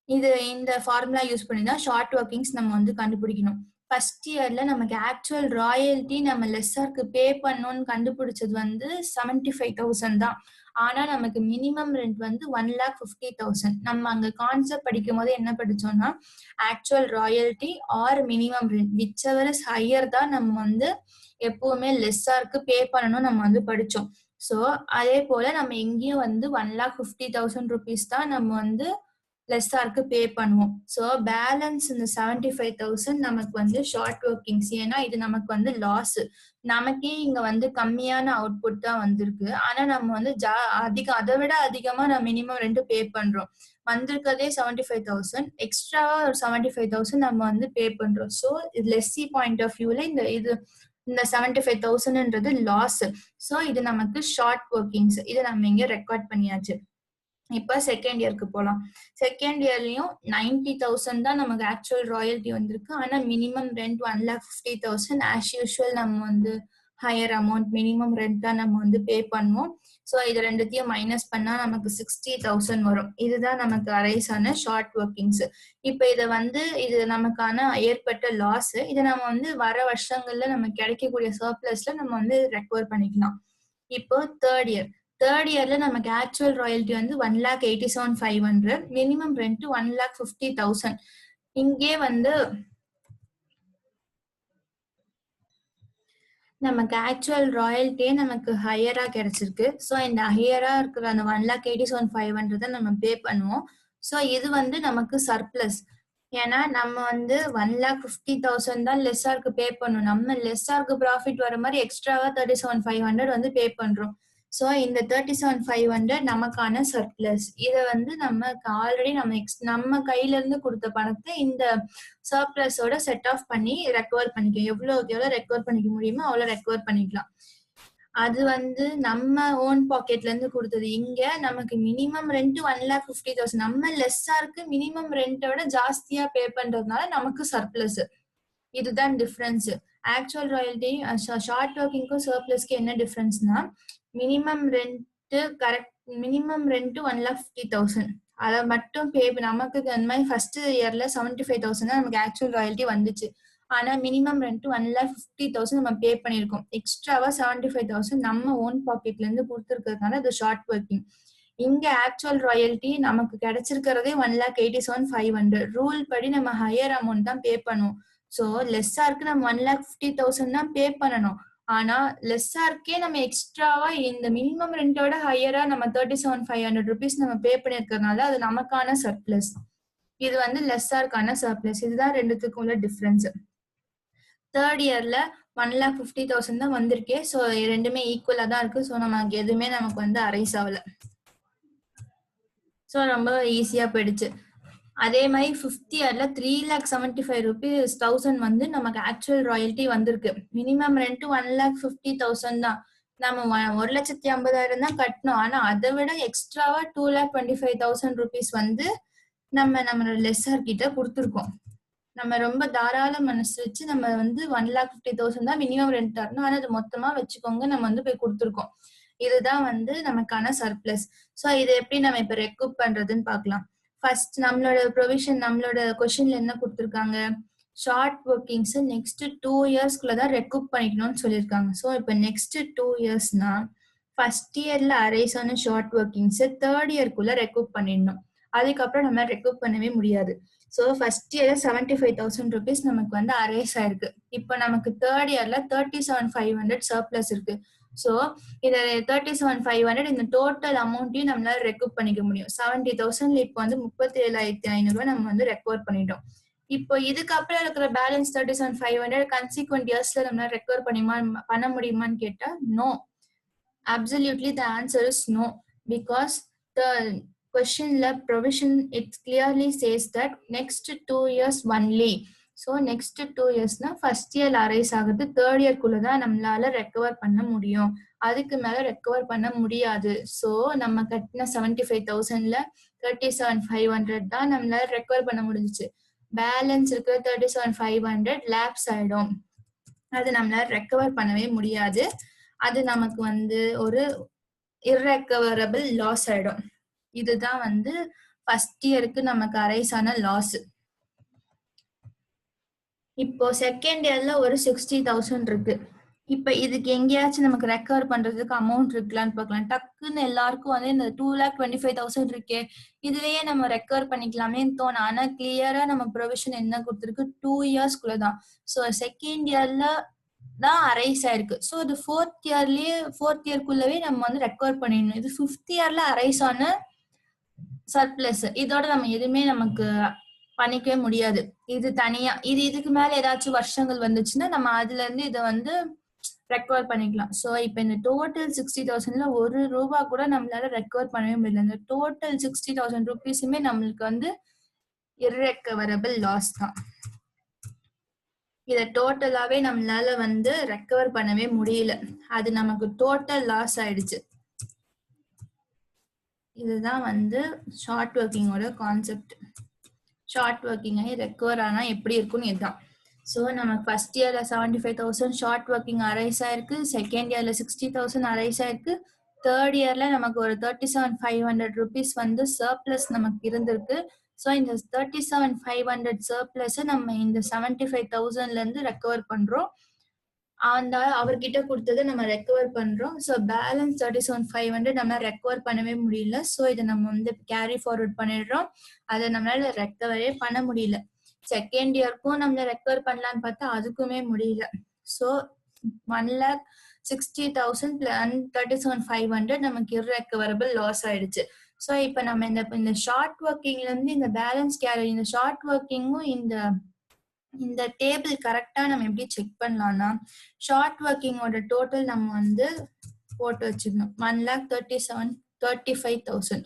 Speaker 1: இது இந்த ஃபார்முலா யூஸ் பண்ணி தான் ஷார்ட் ஒர்க்கிங்ஸ் நம்ம வந்து கண்டுபிடிக்கணும். ஃபர்ஸ்ட் இயர்ல நமக்கு ஆக்சுவல் ராயல்ட்டி நம்ம லெஸ்ஸருக்கு பே பண்ணணும்னு கண்டுபிடிச்சது வந்து 75,000 தான். ஆனா நமக்கு மினிமம் ரெண்ட் வந்து 1,50,000. நம்ம அங்க கான்செப்ட் படிக்கும் போது என்ன படிச்சோம்னா actual royalty R minimum rent which ever is higher தான் நம்ம வந்து எப்பவுமே லெஸ்ஸருக்கு பே பண்ணணும் நம்ம வந்து படிச்சோம். ஸோ அதே போல நம்ம எங்கேயும் வந்து 1,50,000 rupees தான் நம்ம வந்து லெஸ்ஸாருக்கு பே பண்ணுவோம். ஸோ பேலன்ஸ் இந்த 75,000 நமக்கு வந்து ஷார்ட் ஒர்க்கிங்ஸ். ஏன்னா இது நமக்கு வந்து லாஸ். நமக்கே இங்க வந்து கம்மியான அவுட்புட் தான் வந்திருக்கு. ஆனா நம்ம வந்து அதை விட அதிகமா நம்ம மினிமம் ரெண்ட் பே பண்றோம். வந்திருக்கதே 75,000, எக்ஸ்ட்ராவா ஒரு 75,000 நம்ம வந்து பே பண்றோம். ஸோ இது லெஸ்ஸி பாயிண்ட் ஆஃப் வியூல இந்த 75,000ன்றது லாஸ். ஸோ இது நமக்கு ஷார்ட் ஒர்க்கிங்ஸ். இதை நம்ம இங்க ரெக்கார்ட் பண்ணியாச்சு. இப்ப செகண்ட் இயருக்கு போலாம். செகண்ட் இயர்லயும் 90,000 தான் நமக்கு ஆக்சுவல் ராயல்டி வந்திருக்கு. ஆனா மினிமம் ரெண்ட் 1,50,000. ஆஸ் யூஷுவல் நம்ம வந்து ஹையர் அமௌண்ட் மினிமம் ரெண்ட் தான் நம்ம வந்து பே பண்ணுவோம். ஸோ இது ரெண்டுத்தையும் மைனஸ் பண்ணா நமக்கு 60,000 வரும். இதுதான் நமக்கு அரைஸ் ஆன ஷார்ட் ஒர்க்கிங்ஸ். இப்ப இது நமக்கான ஏற்பட்ட லாஸ். இதை நம்ம வந்து வர வருஷங்கள்ல நம்ம கிடைக்கக்கூடிய சர்ப்ளஸ்ல நம்ம வந்து ரெக்கவர் பண்ணிக்கலாம். இப்போ தேர்ட் இயர்ல நமக்கு ஆக்சுவல் ராயல்டி வந்து 1,87,500, மினிமம் ரெண்ட் 1,50,000. இங்கே வந்து நமக்கு ஆக்சுவல் ராயல்ட்டியே நமக்கு ஹையரா கிடைச்சிருக்கு. ஸோ இந்த ஹையரா இருக்கிற அந்த 1,87,500 நம்ம பே பண்ணுவோம். ஸோ இது வந்து நமக்கு சர்ப்ளஸ். ஏன்னா நம்ம வந்து 1,50,000 தான் லெஸ்ஸாருக்கு பே பண்ணணும். நம்ம லெஸ்ஸாருக்கு ப்ராஃபிட் வர மாதிரி எக்ஸ்ட்ராவா 37,500 வந்து பே பண்றோம். ஸோ இந்த 37,500 நமக்கான சர்ப்ளஸ். இதை வந்து நமக்கு ஆல்ரெடி நம்ம கையில இருந்து கொடுத்த பணத்தை இந்த சர்ப்ளஸோட செட் ஆஃப் பண்ணி ரெக்கவர் பண்ணிக்கலாம். எவ்வளவு ரெக்கவர் பண்ணிக்க முடியுமோ அவ்வளவு ரெக்கவர் பண்ணிக்கலாம். அது வந்து நம்ம ஓன் பாக்கெட்ல இருந்து கொடுத்தது. இங்க நமக்கு மினிமம் ரெண்ட் 1,50,000. நம்ம லெஸ்ஸாருக்கு மினிமம் ரெண்ட்டை விட ஜாஸ்தியா பே பண்றதுனால நமக்கு சர்ப்ளஸ். இதுதான் டிஃபரன்ஸ். ஆக்சுவல் ராயல்டி ஷார்ட் ஒர்க்கிங்க்கும் சர்ப்ளஸ்க்கு என்ன டிஃபரன்ஸ்னா, மினிமம் ரெண்ட் 1,50,000 அதை மட்டும் பே. நமக்கு அந்த மாதிரி ஃபர்ஸ்ட் இயர்ல 75,000 தான் நமக்கு ஆக்சுவல் ராயல்டி வந்துச்சு. ஆனா மினிமம் ரெண்ட் 1,50,000 நம்ம பே பண்ணிருக்கோம். எக்ஸ்ட்ராவா 75,000 நம்ம ஓன் பாக்கெட்ல இருந்து கொடுத்துருக்கிறதுனால இது ஷார்ட் ஒர்க்கிங். இங்க ஆக்சுவல் ராயல்டி நமக்கு கிடைச்சிருக்கிறதே 1,87,500. ரூல் படி நம்ம ஹையர் அமௌண்ட் தான் பே பண்ணுவோம். ஸோ லெஸ்ஸாருக்கு நம்ம 1,50,000 தான் பே பண்ணணும். ஆனா லெஸ்ஸாருக்கே நம்ம எக்ஸ்ட்ராவா இந்த மினிமம் ரெண்டோட ஹையரா நம்ம 37,500 rupees நம்ம பே பண்ணிருக்கிறதுனால அது நமக்கான சர்ப்ளஸ். இது வந்து லெஸ்ஸாருக்கான சர்ப்ளஸ். இதுதான் ரெண்டுத்துக்கும் உள்ள டிஃபரன்ஸ். தேர்ட் இயர்ல 1,50,000 தான் வந்திருக்கே. ஸோ ரெண்டுமே ஈக்குவலா தான் இருக்கு. ஸோ நமக்கு எதுவுமே நமக்கு வந்து அரைஸ் ஆகல. ஸோ ரொம்ப ஈஸியா போயிடுச்சு. அதே மாதிரி ஃபிஃப்த் இயர்ல 3,75,000 வந்து நமக்கு ஆக்சுவல் ராயல்டி வந்திருக்கு. மினிமம் ரெண்ட் 1,50,000 தான். நம்ம 1,50,000 தான் கட்டணும். ஆனா அதை விட எக்ஸ்ட்ராவா 2,25,000 rupees வந்து நம்ம லெஸ்ஸர் கிட்ட கொடுத்துருக்கோம். நம்ம ரொம்ப தாராள மனசு வச்சு நம்ம வந்து 1,50,000 தான் மினிமம் ரெண்ட் தரணும். ஆனா அது மொத்தமா வச்சுக்கோங்க நம்ம வந்து போய் கொடுத்துருக்கோம். இதுதான் வந்து நமக்கான சர்ப்ளஸ். ஸோ இதை எப்படி நம்ம இப்ப ரெக்கூப் பண்றதுன்னு பாக்கலாம். ஃபர்ஸ்ட் நம்மளோட ப்ரொவிஷன், நம்மளோட கொஸ்டின்ல என்ன கொடுத்துருக்காங்க, ஷார்ட் ஒர்க்கிங்ஸ் நெக்ஸ்ட் 2 இயர்ஸ்க்குள்ளதான் ரெக்கூப் பண்ணிக்கணும்னு சொல்லியிருக்காங்க. ஸோ இப்போ நெக்ஸ்ட் 2 இயர்ஸ்னா ஃபர்ஸ்ட் இயர்ல அரைஸ் ஆன ஷார்ட் ஒர்க்கிங்ஸ் தேர்ட் இயர்க்குள்ள ரெக்கூப் பண்ணிடணும். அதுக்கப்புறம் நம்ம ரெக்கூப் பண்ணவே முடியாது. ஸோ ஃபர்ஸ்ட் இயர்ல 75,000 rupees நமக்கு வந்து அரைஸ் ஆயிருக்கு. இப்போ நமக்கு தேர்ட் இயர்ல 37,500 சர்ப்ளஸ் இருக்கு. ஸோ இந்த 37,500 இந்த டோட்டல் அமௌண்ட்டையும் நம்மளால ரெக்கூப் பண்ணிக்க முடியும். 70,000 இப்போ வந்து 37,500 நம்ம வந்து ரெக்கவர் பண்ணிட்டோம். இப்போ இதுக்கப்புறம் இருக்கிற பேலன்ஸ் 37,500 கன்சிக்வெண்ட் இயர்ஸ்ல நம்மளால ரெக்கவர் பண்ண முடியுமான்னு கேட்டா no. Absolutely the answer is no, because the questionல provision it clearly says that next 2 years only. So next 2 yearsனா first year arise ஆகுது, தேர்ட் இயர்க்குள்ள தான் நம்மளால ரெக்கவர் பண்ண முடியும். அதுக்கு மேல ரெக்கவர் பண்ண முடியாது. ஸோ நம்ம கட்டின 75,000ல 37,500 தான் நம்மளால ரெக்கவர் பண்ண முடிஞ்சிச்சு. பேலன்ஸ் இருக்கிற 37,500 லேப்ஸ் ஆயிடும். அது நம்மளால ரெக்கவர் பண்ணவே முடியாது. அது நமக்கு வந்து ஒரு இர்ரெக்கவரபிள் லாஸ் ஆயிடும். இதுதான் வந்து ஃபர்ஸ்ட் இயருக்கு நமக்கு அரைஸ் ஆன லாஸ். இப்போ செகண்ட் இயர்ல ஒரு 60,000 இருக்கு. இப்ப இதுக்கு எங்கேயாச்சும் நமக்கு ரெக்கவர் பண்றதுக்கு அமௌண்ட் இருக்கலான்னு பார்க்கலாம். டக்குன்னு எல்லாருக்கும் வந்து இந்த 2,25,000 இருக்கே, இதுலயே நம்ம ரெக்கவர் பண்ணிக்கலாமேன்னு தோணும். ஆனா கிளியரா நம்ம ப்ரொவிஷன் என்ன கொடுத்துருக்கு, 2 இயர்ஸ்க்குள்ளதான். ஸோ செகண்ட் இயர்ல தான் அரைஸ் ஆயிருக்கு. ஸோ இது ஃபோர்த் இயர்க்குள்ளவே நம்ம வந்து ரெக்கவர் பண்ணிடணும். இது ஃபிஃப்த் இயர்ல அரைஸ் ஆன சர்ப்ளஸ். இதோட நம்ம எதுவுமே நமக்கு பண்ணிக்கவே முடியாது. இது தனியா இதுக்கு மேல ஏதாச்சும் வருஷங்கள் வந்துச்சுன்னா நம்ம அதுல இருந்து இதை வந்து ரெக்கவர் பண்ணிக்கலாம். சோ இப்ப இந்த டோட்டல் 60,000ல ₹1 கூட நம்மளால ரெக்கவர் பண்ணவே முடியல. இந்த டோட்டல் 60,000 ருபீஸுமே நம்மளுக்கு வந்து இர்ரெக்கவரபிள் லாஸ் தான். இத டோட்டலாவே நம்மளால வந்து ரெக்கவர் பண்ணவே முடியல. அது நமக்கு டோட்டல் லாஸ் ஆயிடுச்சு. இதுதான் வந்து ஷார்ட் ஒர்க்கிங்கோட கான்செப்ட். ஷார்ட் ஒர்க்கிங் ரெக்கவர் ஆனா எப்படி இருக்கும்னு இதுதான். ஸோ நமக்கு ஃபர்ஸ்ட் இயர்ல 75,000 ஷார்ட் ஒர்க்கிங் அரைஸ் ஆயிருக்கு, செகண்ட் இயர்ல 60,000 அரைஸ் ஆயிருக்கு, தேர்ட் இயர்ல நமக்கு ஒரு 37,500 ருபீஸ் வந்து சர்ப்ளஸ் நமக்கு இருந்திருக்கு. ஸோ இந்த 37,500 சர்ப்ளஸ் நம்ம இந்த 75,000ல இருந்து ரெக்கவர் பண்றோம். அந்த அவர்கிட்ட கொடுத்ததை நம்ம ரெக்கவர் பண்றோம். ஸோ பேலன்ஸ் 37,500 நம்ம ரெக்கவர் பண்ணவே முடியல. ஸோ இதை நம்ம வந்து கேரி ஃபார்வர்ட் பண்ணிடுறோம். அதை நம்மளால ரெக்கவரே பண்ண முடியல. செகண்ட் இயர்க்கும் நம்ம ரெக்கவர் பண்ணலான்னு பார்த்தா அதுக்குமே முடியல. ஸோ 1,60,000 37,500 நமக்கு இர்ரெக்கவரபிள் லாஸ் ஆயிடுச்சு. ஸோ இப்போ நம்ம இந்த ஷார்ட் ஒர்க்கிங்ல இருந்து இந்த பேலன்ஸ் கேரி, இந்த ஷார்ட் ஒர்க்கிங்கும் இந்த டேபிள் கரெக்டா நம்ம எப்படி செக் பண்ணலாம்னா, ஷார்ட் ஒர்க்கிங்கோட டோட்டல் நம்ம வந்து போட்டு வச்சுக்கணும். 1,35,000.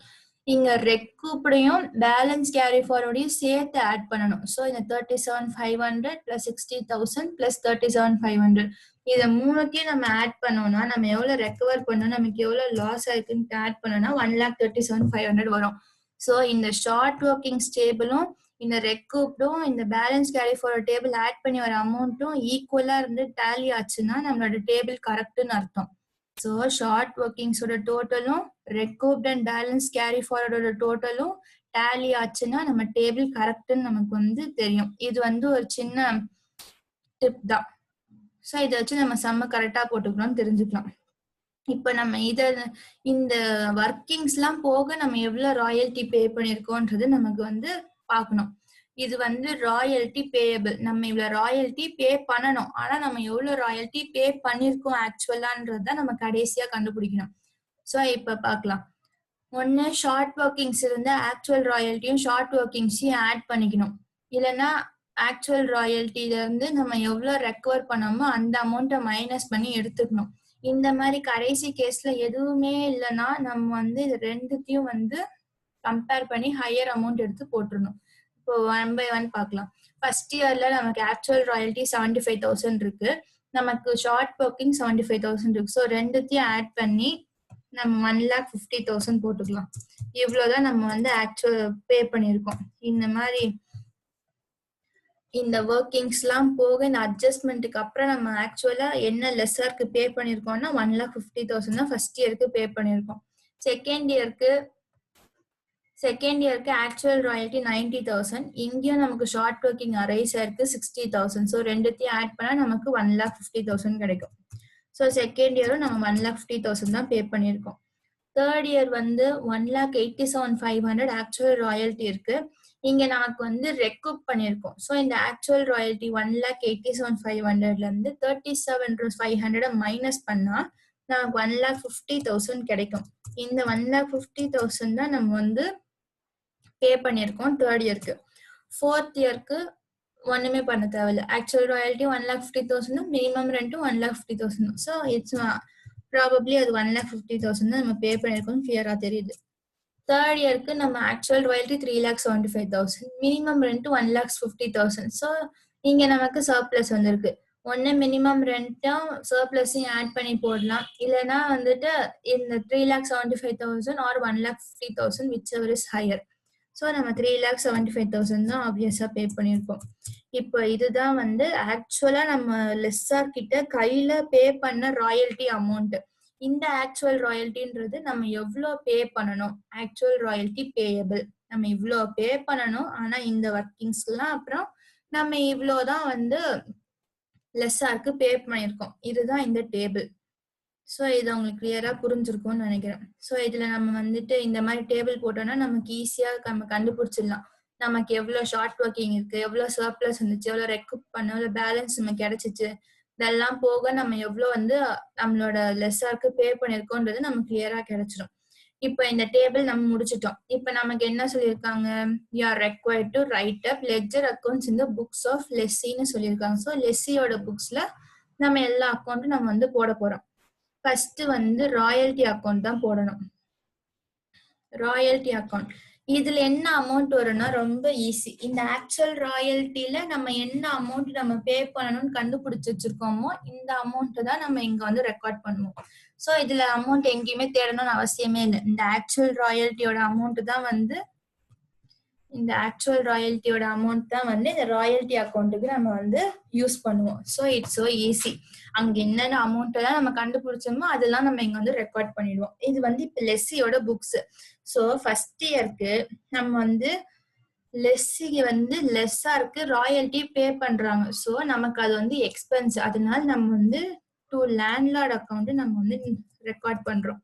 Speaker 1: இங்க ரெக்கூப்டையும் பேலன்ஸ் கேரி ஃபார்வர்டையும் சேர்த்து ஆட் பண்ணணும். ஸோ இந்த 37,500 பிளஸ் 60,000 பிளஸ் 37,500 இதை மூணுத்தையும் நம்ம ஆட் பண்ணோம்னா நம்ம எவ்வளவு ரெக்கவர் பண்ணோம், நமக்கு எவ்வளவு லாஸ் ஆயிருக்குன்னு ஆட் பண்ணோம்னா 1,37,500 வரும். ஸோ இந்த ஷார்ட் ஒர்க்கிங் டேபிளும் இந்த ரெக்கூப்டும் இந்த balance carry forward table add பண்ணி வர அமௌண்ட்டும் ஈக்குவலா இருந்து டேலி ஆச்சுன்னா நம்மளோட டேபிள் கரெக்ட்னு அர்த்தம். ஸோ ஷார்ட் ஒர்க்கிங்ஸோட டோட்டலும் ரெக்கூப்ட் அண்ட் பேலன்ஸ் கேரி ஃபார்வர்டோட டோட்டலும் டேலி ஆச்சுன்னா நம்ம டேபிள் கரெக்ட்னு நமக்கு வந்து தெரியும். இது வந்து ஒரு சின்ன டிப் தான். ஸோ இதை வச்சு நம்ம சம்ம கரெக்டா போட்டுக்கணும் தெரிஞ்சுக்கலாம். இப்ப நம்ம இந்த ஒர்க்கிங்ஸ் எல்லாம் போக நம்ம எவ்வளவு ராயல்டி பே பண்ணிருக்கோன்றது நமக்கு வந்து பார்க்கணும். இது வந்து ராயல்டி பேயபிள். நம்ம இவ்வளவு ராயல்டி பே பண்ணணும். ஆனா நம்ம எவ்வளவு ராயல்டி பே பண்ணிருக்கோம் ஆக்சுவலான்றத நம்ம கடைசியா கண்டுபிடிக்கணும். சோ இப்ப பார்க்கலாம். ஒன்னு ஷார்ட் ஒர்க்கிங்ஸ் இருந்தா ஆக்சுவல் ராயல்ட்டியும் ஷார்ட் ஒர்க்கிங்ஸையும் ஆட் பண்ணிக்கணும். இல்லைன்னா ஆக்சுவல் ராயல்ட்டில இருந்து நம்ம எவ்வளவு ரெக்கவர் பண்ணோமோ அந்த அமௌண்ட்டை மைனஸ் பண்ணி எடுத்துக்கணும். இந்த மாதிரி கடைசி கேஸ்ல எதுவுமே இல்லைன்னா நம்ம வந்து இது ரெண்டுத்தையும் வந்து கம்பேர் பண்ணி ஹையர் அமௌண்ட் எடுத்து போட்டுருணும். இப்போ 1 by 1 பார்க்கலாம். ஃபர்ஸ்ட் இயர்ல நமக்கு ஆக்சுவல் ராயல்ட்டி 75,000 இருக்கு, நமக்கு ஷார்ட் ஒர்க்கிங் 75,000 இருக்கு. ஸோ ரெண்டுத்தையும் ஆட் பண்ணி நம்ம 1,50,000 போட்டுக்கலாம். இவ்வளவுதான் நம்ம வந்து ஆக்சுவல் பே பண்ணிருக்கோம். இந்த மாதிரி இந்த ஒர்க்கிங்ஸ் எல்லாம் போக இந்த அட்ஜஸ்ட்மெண்ட்டுக்கு அப்புறம் நம்ம ஆக்சுவலா என்ன லெஸ்ஸருக்கு பே பண்ணிருக்கோம்னா 1,50,000 தான் ஃபர்ஸ்ட் இயருக்கு பே பண்ணிருக்கோம். செகண்ட் இயருக்கு ஆக்சுவல் ராயல்ட்டி 90,000. இங்கேயும் நமக்கு ஷார்ட் ஒர்க்கிங் அரைஸ் ஆயிருக்கு 60,000. ஸோ ரெண்டுத்தையும் ஆட் பண்ணா நமக்கு 1,50,000 கிடைக்கும். ஸோ செகண்ட் இயரும் நம்ம 1,50,000 தான் பே பண்ணிருக்கோம். தேர்ட் இயர் வந்து 1,87,500 ஆக்சுவல் ராயல்ட்டி இருக்கு. இங்க நமக்கு வந்து ரெக்கூப் பண்ணிருக்கோம். ஸோ இந்த ஆக்சுவல் ராயல்ட்டி 1,87,500ல இருந்து 37,500 மைனஸ் பண்ணா நமக்கு 1,50,000 கிடைக்கும். இந்த 1,50,000 தான் நம்ம வந்து பே பண்ணிருக்கோம் தேர்ட் இயருக்கு. ஃபோர்த் இயருக்கு ஒண்ணுமே பண்ண தேவையில்ல. ஆக்சுவல் ராயல்ட்டி 1,50,000, மினிமம் ரெண்ட்டும் 1,50,000. ஸோ இட்ஸ் ப்ராபப்ளி அது 1,50,000 தான் நம்ம பே பண்ணிருக்கோம், கிளியரா தெரியுது. தேர்ட் இயருக்கு நம்ம actual royalty 3,75,000, minimum rent 1,50,000. So இங்க நமக்கு சர்ப்ளஸ் வந்திருக்கு. ஒன்னு மினிமம் ரெண்ட்டும் சர்ப்ளஸையும் ஆட் பண்ணி போடலாம், இல்லைன்னா வந்துட்டு இந்த 3,75,000 or 1,50,000 whichever is higher. So நம்ம 3,75,000 தான் ஆப்வியஸா பே பண்ணிருக்கோம். இப்போ இதுதான் வந்து ஆக்சுவலா நம்ம லெஸ்ஸார் கிட்ட கையில பே பண்ண ராயல்ட்டி அமௌண்ட். இந்த ஆக்சுவல் ராயல்ட்டின்றது நம்ம எவ்வளவு பே பண்ணணும், ஆக்சுவல் ராயல்ட்டி பேயபிள் நம்ம இவ்வளவு பே பண்ணணும். ஆனா இந்த ஒர்க்கிங்ஸ் எல்லாம் அப்புறம் நம்ம இவ்வளவுதான் வந்து லெஸ்ஸாருக்கு பே பண்ணிருக்கோம். இதுதான் இந்த டேபிள். ஸோ இது உங்களுக்கு கிளியரா புரிஞ்சிருக்கும்னு நினைக்கிறேன். ஸோ இதுல நம்ம வந்துட்டு இந்த மாதிரி டேபிள் போட்டோம்னா நமக்கு ஈஸியா நம்ம கண்டுபிடிச்சிடலாம் நமக்கு எவ்வளவு ஷார்ட் ஒர்க்கிங் இருக்கு, எவ்வளவு சர்ப்ளஸ் இருந்துச்சு, எவ்வளவு ரெக்கூப் பண்ண, எவ்வளவு பேலன்ஸ் நமக்கு கிடைச்சிச்சு, இதெல்லாம் போக நம்ம எவ்வளவு வந்து நம்மளோட லெஸ்ஸாருக்கு பே பண்ணிருக்கோன்றது நமக்கு கிளியரா கிடைச்சிடும். இப்போ இந்த டேபிள் நம்ம முடிச்சிட்டோம். இப்போ நமக்கு என்ன சொல்லியிருக்காங்க, you are required to right up ledger accounts இந்த புக்ஸ் ஆஃப் லெஸ்ஸின்னு சொல்லியிருக்காங்க. ஸோ லெஸ்ஸியோட புக்ஸ்ல நம்ம எல்லா அக்கௌண்ட்டும் நம்ம வந்து போட போறோம். ஃபர்ஸ்ட் வந்து ராயல்டி அக்கௌண்ட் தான் போடணும். ராயல்டி அக்கௌண்ட் இதுல என்ன அமௌண்ட் வரும்னா ரொம்ப ஈஸி. இந்த ஆக்சுவல் ராயல்ட்டில நம்ம என்ன அமௌண்ட் நம்ம பே பண்ணணும்னு கண்டுபிடிச்சு வச்சிருக்கோமோ இந்த அமௌண்ட் தான் நம்ம இங்க வந்து ரெக்கார்ட் பண்ணுவோம். ஸோ இதுல அமௌண்ட் எங்கேயுமே தேடணும்னு அவசியமே இல்லை. இந்த ஆக்சுவல் ராயல்ட்டியோட அமௌண்ட் தான் வந்து இந்த ராயல்டி அக்கௌண்ட்டுக்கு நம்ம வந்து யூஸ் பண்ணுவோம். So it's so easy. அங்க என்னென்ன அமௌண்ட் எல்லாம் நம்ம கண்டுபிடிச்சோமோ அதெல்லாம் நம்ம இங்க வந்து ரெக்கார்ட் பண்ணிடுவோம். இது வந்து இப்ப லெஸ்ஸியோட புக்ஸ். ஸோ ஃபர்ஸ்ட் இயருக்கு நம்ம வந்து லெஸ்ஸிக்கு வந்து லெஸ்ஸா இருக்கு, ராயல்டி பே பண்றாங்க. ஸோ நமக்கு அது வந்து எக்ஸ்பென்ஸ். அதனால நம்ம வந்து டு லேண்ட்லார்ட் அக்கௌண்ட் நம்ம வந்து ரெக்கார்ட் பண்றோம்.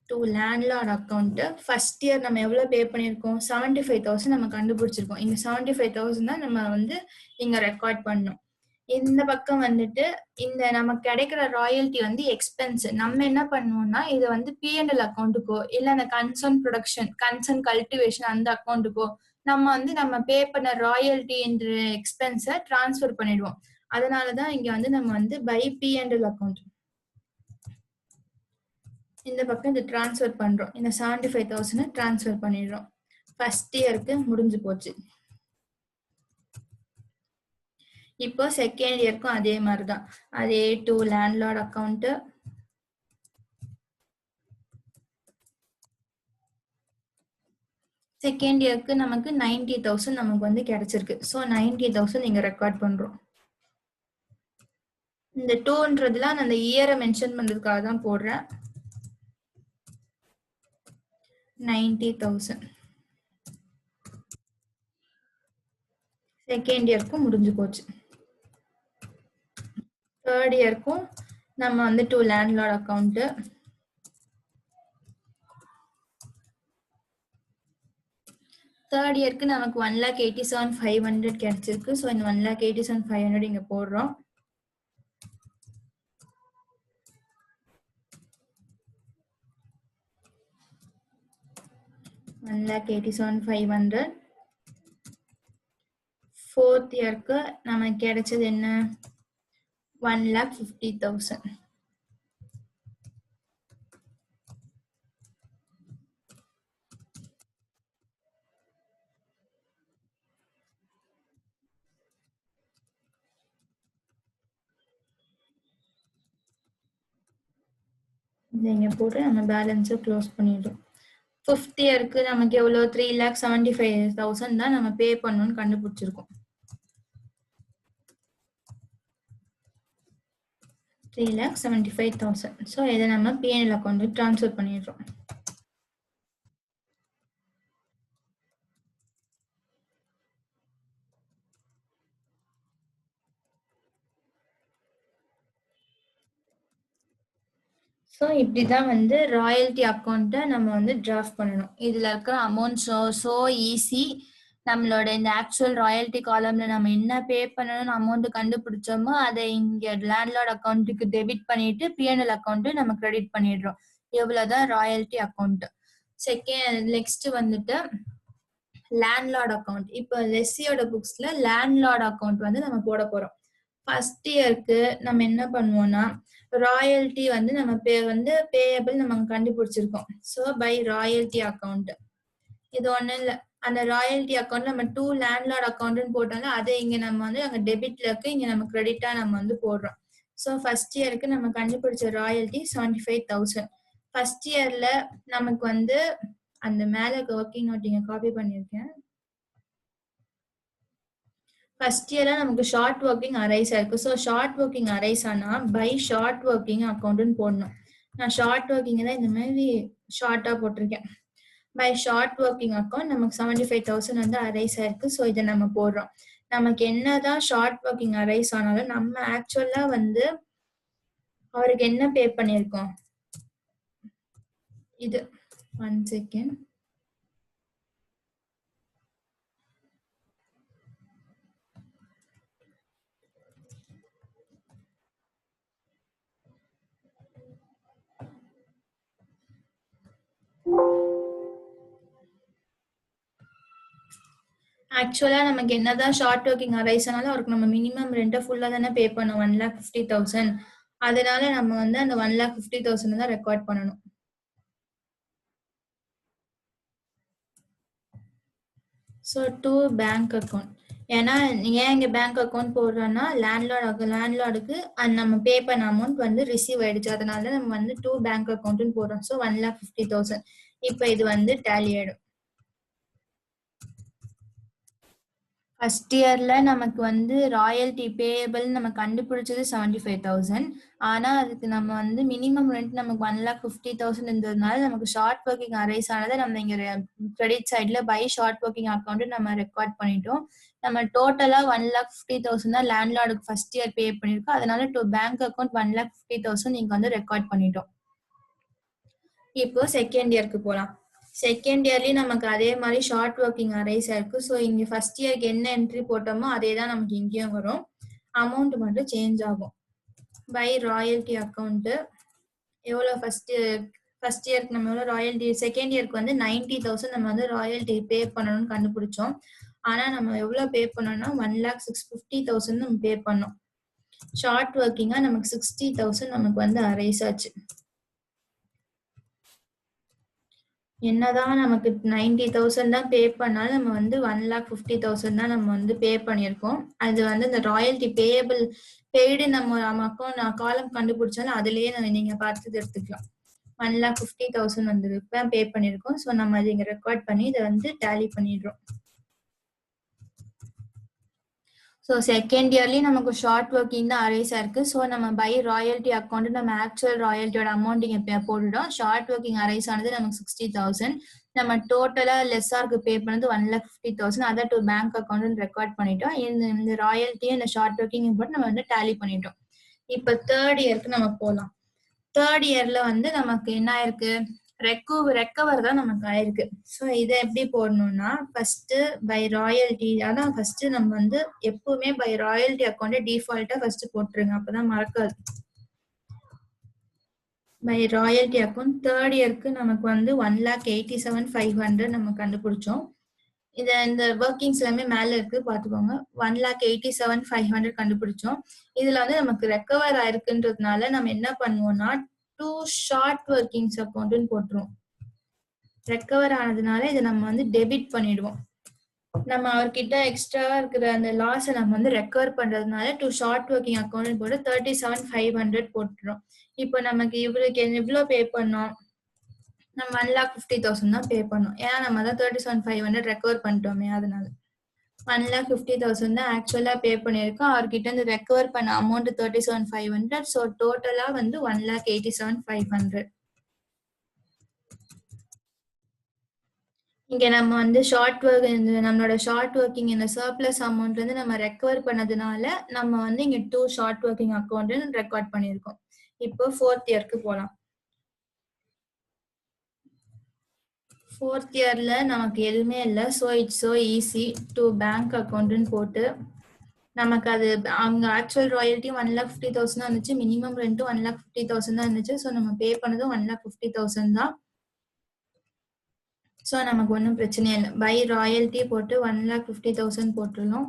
Speaker 1: To landlord account first year நம்ம எவ்வளவு பே பண்ணியிருக்கோம், 75,000 நம்ம கண்டுபிடிச்சிருக்கோம். இந்த 75,000 தான் நம்ம வந்து இங்க ரெக்கார்ட் பண்ணோம். இந்த பக்கம் வந்துட்டு இந்த நமக்கு கிடைக்கிற ராயல்டி வந்து எக்ஸ்பென்ஸ். நம்ம என்ன பண்ணுவோம்னா இதை வந்து P&L அக்கௌண்ட்டுக்கோ இல்ல அந்த கன்சர்ன் ப்ரொடக்ஷன் கன்சர்ன் கல்டிவேஷன் அந்த அக்கௌண்ட்டுக்கோ நம்ம வந்து நம்ம பே பண்ண ராயல்டி என்ற எக்ஸ்பென்ஸை டிரான்ஸ்ஃபர் பண்ணிடுவோம். அதனாலதான் இங்க வந்து நம்ம வந்து பை P&L அக்கௌண்ட் இந்த பக்கம் இது டிரான்ஸ்ஃபர் பண்றோம். இந்த 75,000 டிரான்ஸ்ஃபர் பண்ணிடுறோம். ஃபர்ஸ்ட் இயருக்கு முடிஞ்சு போச்சு. இப்போ செகண்ட் இயருக்கும் அதே மாதிரிதான். அதே டு லேண்ட்லார்ட் அக்கௌண்ட் செகண்ட் இயருக்கு நமக்கு 90,000 நமக்கு வந்து கிடைச்சிருக்கு. ஸோ 90,000 இங்க ரெக்கார்ட் பண்றோம். இந்த 2ன்றதுலாம் நான் அந்த இயரை மென்ஷன் பண்றதுக்காக தான் போடுறேன். 90,000 செகண்ட் இயருக்கும் முடிஞ்சு போச்சு. தேர்ட் இயருக்கும் நம்ம வந்து டு லேண்ட்லார்ட் அக்கௌண்ட் தேர்ட் இயருக்கு நமக்கு 1,87,500 கிடைச்சிருக்கு. ஸோ இந்த 1,87,500 இங்க போடுறோம். $1,87,500. ஃபோர்த் இயருக்கு நமக்கு கிடைச்சது என்ன, 1,50,000. இங்க போட்டு நம்ம பேலன்ஸை க்ளோஸ் பண்ணிடுறோம். ஃபிஃப்த் இயருக்கு நமக்கு எவ்வளோ, 3,75,000 தான் நம்ம பே பண்ணணும்னு கண்டுபிடிச்சிருக்கோம். 3,75,000. ஸோ இதை நம்ம P&L அக்கௌண்ட்டுக்கு ட்ரான்ஸ்ஃபர் பண்ணிடுறோம். ஸோ இப்படிதான் வந்து ராயல்டி அக்கௌண்ட்டை நம்ம வந்து டிராஃப்ட் பண்ணணும். இதுல இருக்கிற அமௌண்ட் ஸோ ஈஸி. நம்மளோட இந்த ஆக்சுவல் ராயல்டி காலம்ல நம்ம என்ன பே பண்ணணும்னு அமௌண்ட் கண்டுபிடிச்சோமோ அதை இங்க லேண்ட்லார்ட் அக்கௌண்ட்டுக்கு டெபிட் பண்ணிட்டு P&L அக்கௌண்ட் நம்ம கிரெடிட் பண்ணிடுறோம். இவ்வளவுதான் ராயல்டி அக்கௌண்ட். செகண்ட் நெக்ஸ்ட் வந்துட்டு லேண்ட்லார்ட் அக்கௌண்ட். இப்போ லெஸ்ஸியோட புக்ஸ்ல லேண்ட்லார்ட் அக்கௌண்ட் வந்து நம்ம போட போறோம். ஃபர்ஸ்ட் இயருக்கு நம்ம என்ன பண்ணுவோம்னா ராயல்டி வந்து நம்ம பேயபிள் நம்ம கண்டுபிடிச்சிருக்கோம். So by royalty account. இது ஒண்ணு இல்லை, அந்த ராயல்டி அக்கௌண்ட் நம்ம டு லேண்ட்லார்ட் அக்கௌண்ட்னு போட்டாலும் அதை இங்க நம்ம வந்து அங்க டெபிட்ல இருக்கு, இங்க நம்ம கிரெடிட்டா நம்ம வந்து போடுறோம். ஸோ ஃபர்ஸ்ட் இயருக்கு நம்ம கண்டுபிடிச்ச ராயல்டி 75,000. ஃபர்ஸ்ட் இயர்ல நமக்கு வந்து அந்த மேல ஒர்க்கிங் நோட் இங்க காப்பி பண்ணியிருக்கேன். ஃபர்ஸ்ட் இயர்ல நமக்கு ஷார்ட் ஒர்க்கிங் அரைஸ் ஆயிருக்கு. ஸோ ஷார்ட் ஒர்க்கிங் அரைஸ் ஆனா பை ஷார்ட் ஒர்க்கிங் அக்கௌண்ட்னு போடணும். நான் ஷார்ட் ஒர்க்கிங் தான் இந்த மாதிரி ஷார்ட்டா போட்டிருக்கேன். பை ஷார்ட் ஒர்க்கிங் அக்கௌண்ட் நமக்கு 75,000 வந்து அரைஸ் ஆயிருக்கு. ஸோ இதை நம்ம போடுறோம். நமக்கு என்னதான் ஷார்ட் ஒர்க்கிங் அரைஸ் ஆனாலும் நம்ம ஆக்சுவலா வந்து அவருக்கு என்ன பே பண்ணியிருக்கோம், இது 1 செகண்ட். ஆக்சுவலா நமக்கு என்னதான் ஷார்ட் ஒர்க்கிங் அரைஸ் ஆனாலும் அவருக்கு நம்ம மினிமம் ரெண்ட்டை ஃபுல்லா தானே பே பண்ணோம் 1,50,000. அதனால நம்ம வந்து அந்த 1,50,000 தான் ரெக்கார்ட் பண்ணணும். So to bank account. ஏன்னா ஏன் இங்கே பேங்க் அக்கௌண்ட் போடுறோன்னா லேண்ட்லார்டுக்கு நம்ம பே பண்ண அமௌண்ட் வந்து ரிசீவ் ஆயிடுச்சு. அதனால நம்ம வந்து டு பேங்க் அக்கௌண்ட்னு போடுறோம். ஸோ 1,50,000. இப்போ இது வந்து டேலி ஆயிடும். ஃபர்ஸ்ட் இயர்ல நமக்கு வந்து ராயல்டி பேயபிள் நம்ம கண்டுபிடிச்சது 75,000. ஆனா அதுக்கு நம்ம வந்து மினிமம் ரெண்ட் நமக்கு 1,50,000 இருந்ததுனால நமக்கு ஷார்ட் ஒர்க்கிங் அரைஸ் ஆனதை நம்ம இங்க கிரெடிட் சைட்ல பை ஷார்ட் ஒர்க்கிங் அக்கௌண்ட் நம்ம ரெக்கார்ட் பண்ணிட்டோம். நம்ம டோட்டலா 1,50,000 தான் லேண்ட்லார்டுக்கு ஃபர்ஸ்ட் இயர் பே பண்ணிருக்கோம். அதனால டு பேங்க் அக்கௌண்ட் 1,50,000 நீங்க வந்து ரெக்கார்ட் பண்ணிட்டோம். இப்போ செகண்ட் இயர்க்கு போலாம். செகண்ட் இயர்லயும் நமக்கு அதே மாதிரி ஷார்ட் ஒர்க்கிங் அரைஸ் இருக்கு. ஸோ இங்க ஃபர்ஸ்ட் இயர்க்கு என்ன என்ட்ரி போட்டோமோ அதே தான் நமக்கு இங்கேயும் வரும். அமௌண்ட் மட்டும் சேஞ்ச் ஆகும். பை ராயல்டி அக்கௌண்ட் எவ்வளோ ஃபர்ஸ்ட் இயர்க்கு நம்ம எவ்வளோ ராயல்டி, செகண்ட் இயர்க்கு வந்து 90,000 நம்ம வந்து ராயல்டி பே பண்ணணும்னு கண்டுபிடிச்சோம். ஆனா நம்ம எவ்வளோ பே பண்ணோம்னா 1,06,50,000 நம்ம பே பண்ணோம். ஷார்ட் ஒர்க்கிங்கா நமக்கு 60,000 நமக்கு வந்து அரைஸ் ஆச்சு. என்னதான் நமக்கு 90,000 தான் பே பண்ணாலும் நம்ம வந்து 1,50,000 தான் நம்ம வந்து பே பண்ணியிருக்கோம். அது வந்து இந்த ராயல்டி பேயபிள் பெய்டு நம்ம அக்கௌண்ட் காலம் கண்டுபிடிச்சாலும் அதுலயே நீங்க பார்த்து எடுத்துக்கலாம். 1,50,000 வந்து பே பண்ணியிருக்கோம். ஸோ நம்ம அதை இங்க ரெக்கார்ட் பண்ணி இதை வந்து டேலி பண்ணிடுறோம். ஸோ செகண்ட் இயர்லயும் நமக்கு ஷார்ட் ஒர்க்கிங் தான் அரைஸா இருக்கு. ஸோ நம்ம பை ராயல்டி அக்கௌண்ட் நம்ம ஆக்சுவல் ராயல்ட்டியோட அமௌண்ட் இங்க போட்டுட்டோம். ஷார்ட் ஒர்க்கிங் அரைஸ் ஆனது நமக்கு 60,000. நம்ம டோட்டலா லெஸ்ஸாருக்கு பே பண்ணது 1,50,000. அதை டு பேங்க் அக்கௌண்ட் ரெக்கார்ட் பண்ணிட்டோம். இந்த ராயல்ட்டியும் இந்த ஷார்ட் ஒர்க்கிங் போட்டு நம்ம வந்து டேலி பண்ணிட்டோம். இப்ப தேர்ட் இயர்க்கு நம்ம போலாம். தேர்ட் இயர்ல வந்து நமக்கு என்ன ஆயிருக்கு, ரெக்கவர் தான் நமக்கு ஆயிருக்கு. ஸோ இதை எப்படி போடணும்னா ஃபர்ஸ்ட் பை ராயல்டி, அதான் ஃபர்ஸ்ட் நம்ம வந்து எப்பவுமே பை ராயல்டி அக்கௌண்ட் டிஃபால்ட்டா ஃபர்ஸ்ட் போட்டுருங்க, அப்பதான் மறக்காது. பை ராயல்டி அக்கௌண்ட் தேர்ட் இயர்க்கு நமக்கு வந்து 1,87,500 நம்ம கண்டுபிடிச்சோம். இந்த ஒர்க்கிங்ஸ் எல்லாமே மேல இருக்கு பாத்துக்கோங்க. 1,87,500 கண்டுபிடிச்சோம். இதுல வந்து நமக்கு ரெக்கவர் ஆயிருக்குன்றதுனால நம்ம என்ன பண்ணுவோம்னா டூ ஷார்ட் ஒர்க்கிங்ஸ் அக்கௌண்ட்னு போட்டுருவோம். ரெக்கவர் ஆனதுனால இதை நம்ம வந்து டெபிட் பண்ணிடுவோம். நம்ம அவர்கிட்ட எக்ஸ்ட்ரா இருக்கிற அந்த லாஸ் நம்ம வந்து ரெக்கவர் பண்றதுனால டு ஷார்ட் ஒர்க்கிங் அக்கௌண்ட் போட்டு 37,500 போட்டுரும். இப்போ நமக்கு இவருக்கு எவ்வளவு பே பண்ணோம், நம்ம 1,50,000 தான் பே பண்ணோம். ஏன்னா நம்ம தான் 37,500 ரெக்கவர் பண்ணிட்டோமே, அதனால 1,50,000 தான் ஆக்சுவலா பே பண்ணிருக்கோம். அவர்கிட்ட இருந்து ரெக்கவர் பண்ண அமௌண்ட் 37,500. ஸோ டோட்டலா வந்து 1,87,500. இங்க நம்ம வந்து நம்மளோட ஷார்ட் ஒர்க்கிங் இந்த சர்ப்ளஸ் அமௌண்ட் வந்து நம்ம ரெக்கவர் பண்ணதுனால நம்ம வந்து இங்க to short working account record பண்ணிருக்கோம். இப்போ ஃபோர்த் இயர்க்கு போலாம். ஃபோர்த் இயர்ல நமக்கு எதுவுமே இல்லை. So it's so easy. To bank அக்கௌண்ட்னு போட்டு நமக்கு அது அவங்க ஆக்சுவல் ராயல்ட்டி 1,50,000 தான் இருந்துச்சு. மினிமம் ரெண்ட்டும் 1,50,000 தான் இருந்துச்சு. ஸோ நம்ம பே பண்ணதும் 1,50,000 தான். ஸோ நமக்கு ஒன்றும் பிரச்சனையே இல்லை. பை ராயல்ட்டி போட்டு 1,50,000 போட்டுடலாம்.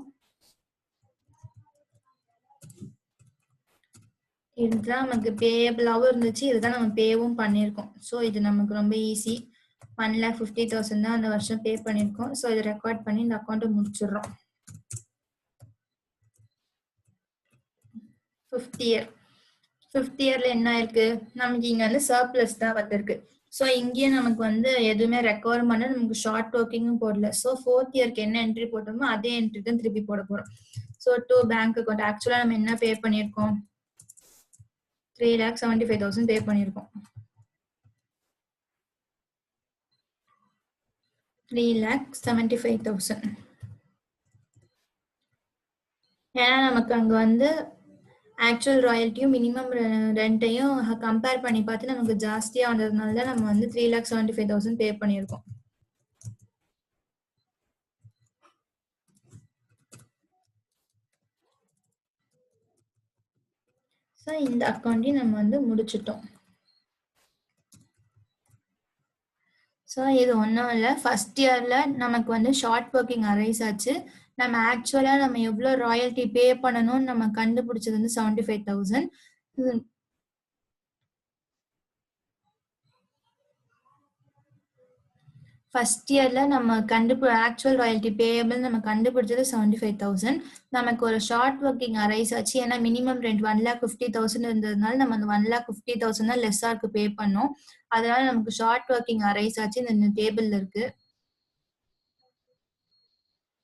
Speaker 1: இதுதான் நமக்கு பேயபிளாவும் இருந்துச்சு, இதுதான் நம்ம பேவும் பண்ணியிருக்கோம். ஸோ இது நமக்கு ரொம்ப ஈஸி. 1,50,000 தான் அந்த வருஷம் பே பண்ணியிருக்கோம். ஸோ இதை ரெக்கார்ட் பண்ணி இந்த அக்கௌண்ட்டை முடிச்சிடுறோம். ஃபிஃப்த் இயர்ல என்ன இருக்கு, நமக்கு இங்க வந்து சர்ப்ளஸ் தான் வந்திருக்கு. ஸோ இங்கேயும் நமக்கு வந்து எதுவுமே ரெக்கவர் பண்ண நமக்கு ஷார்ட் ஒர்க்கிங்கும் போடல. ஸோ ஃபோர்த் இயர்க்கு என்ன என்ட்ரி போட்டோமோ அதே என்ட்ரி தான் திருப்பி போட போறோம். ஸோ டு பேங்க் அக்கௌண்ட் ஆக்சுவலா நம்ம என்ன பே பண்ணியிருக்கோம், 3,75,000 பே பண்ணியிருக்கோம். 3,75,000. ஏன்னா நமக்கு அங்க வந்து ஆக்சுவல் ராயல்ட்டியும் மினிமம் ரெண்ட்டையும் கம்பேர் பண்ணி பார்த்து நமக்கு ஜாஸ்தியா வந்ததுனால தான் நம்ம வந்து 3,75,000 பே பண்ணியிருக்கோம். ஸோ இந்த அக்கௌண்ட்டையும் நம்ம வந்து முடிச்சிட்டோம். ஸோ இது ஒன்றும் இல்லை, ஃபர்ஸ்ட் இயரில் நமக்கு வந்து ஷார்ட் ஒர்க்கிங் அரைஸ் ஆச்சு. நம்ம ஆக்சுவலாக நம்ம எவ்வளோ ராயல்ட்டி பே பண்ணணும்னு நம்ம கண்டுபிடிச்சது வந்து 75,000. ஃபர்ஸ்ட் இயரில் நம்ம ஆக்சுவல் ராயல்ட்டி பேயபிள் நம்ம கண்டுபிடிச்சது 75,000. நமக்கு ஒரு ஷார்ட் ஒர்க்கிங் அரைஸ் ஆச்சு. ஏன்னா மினிமம் ரெண்ட் 1,50,000 இருந்ததுனால நம்ம அந்த 1,50,000 தான் லெஸ்ஸாருக்கு பே பண்ணோம். அதனால நமக்கு ஷார்ட் ஒர்க்கிங் அரைஸ் ஆச்சு. இந்த டேபிள்ல இருக்கு,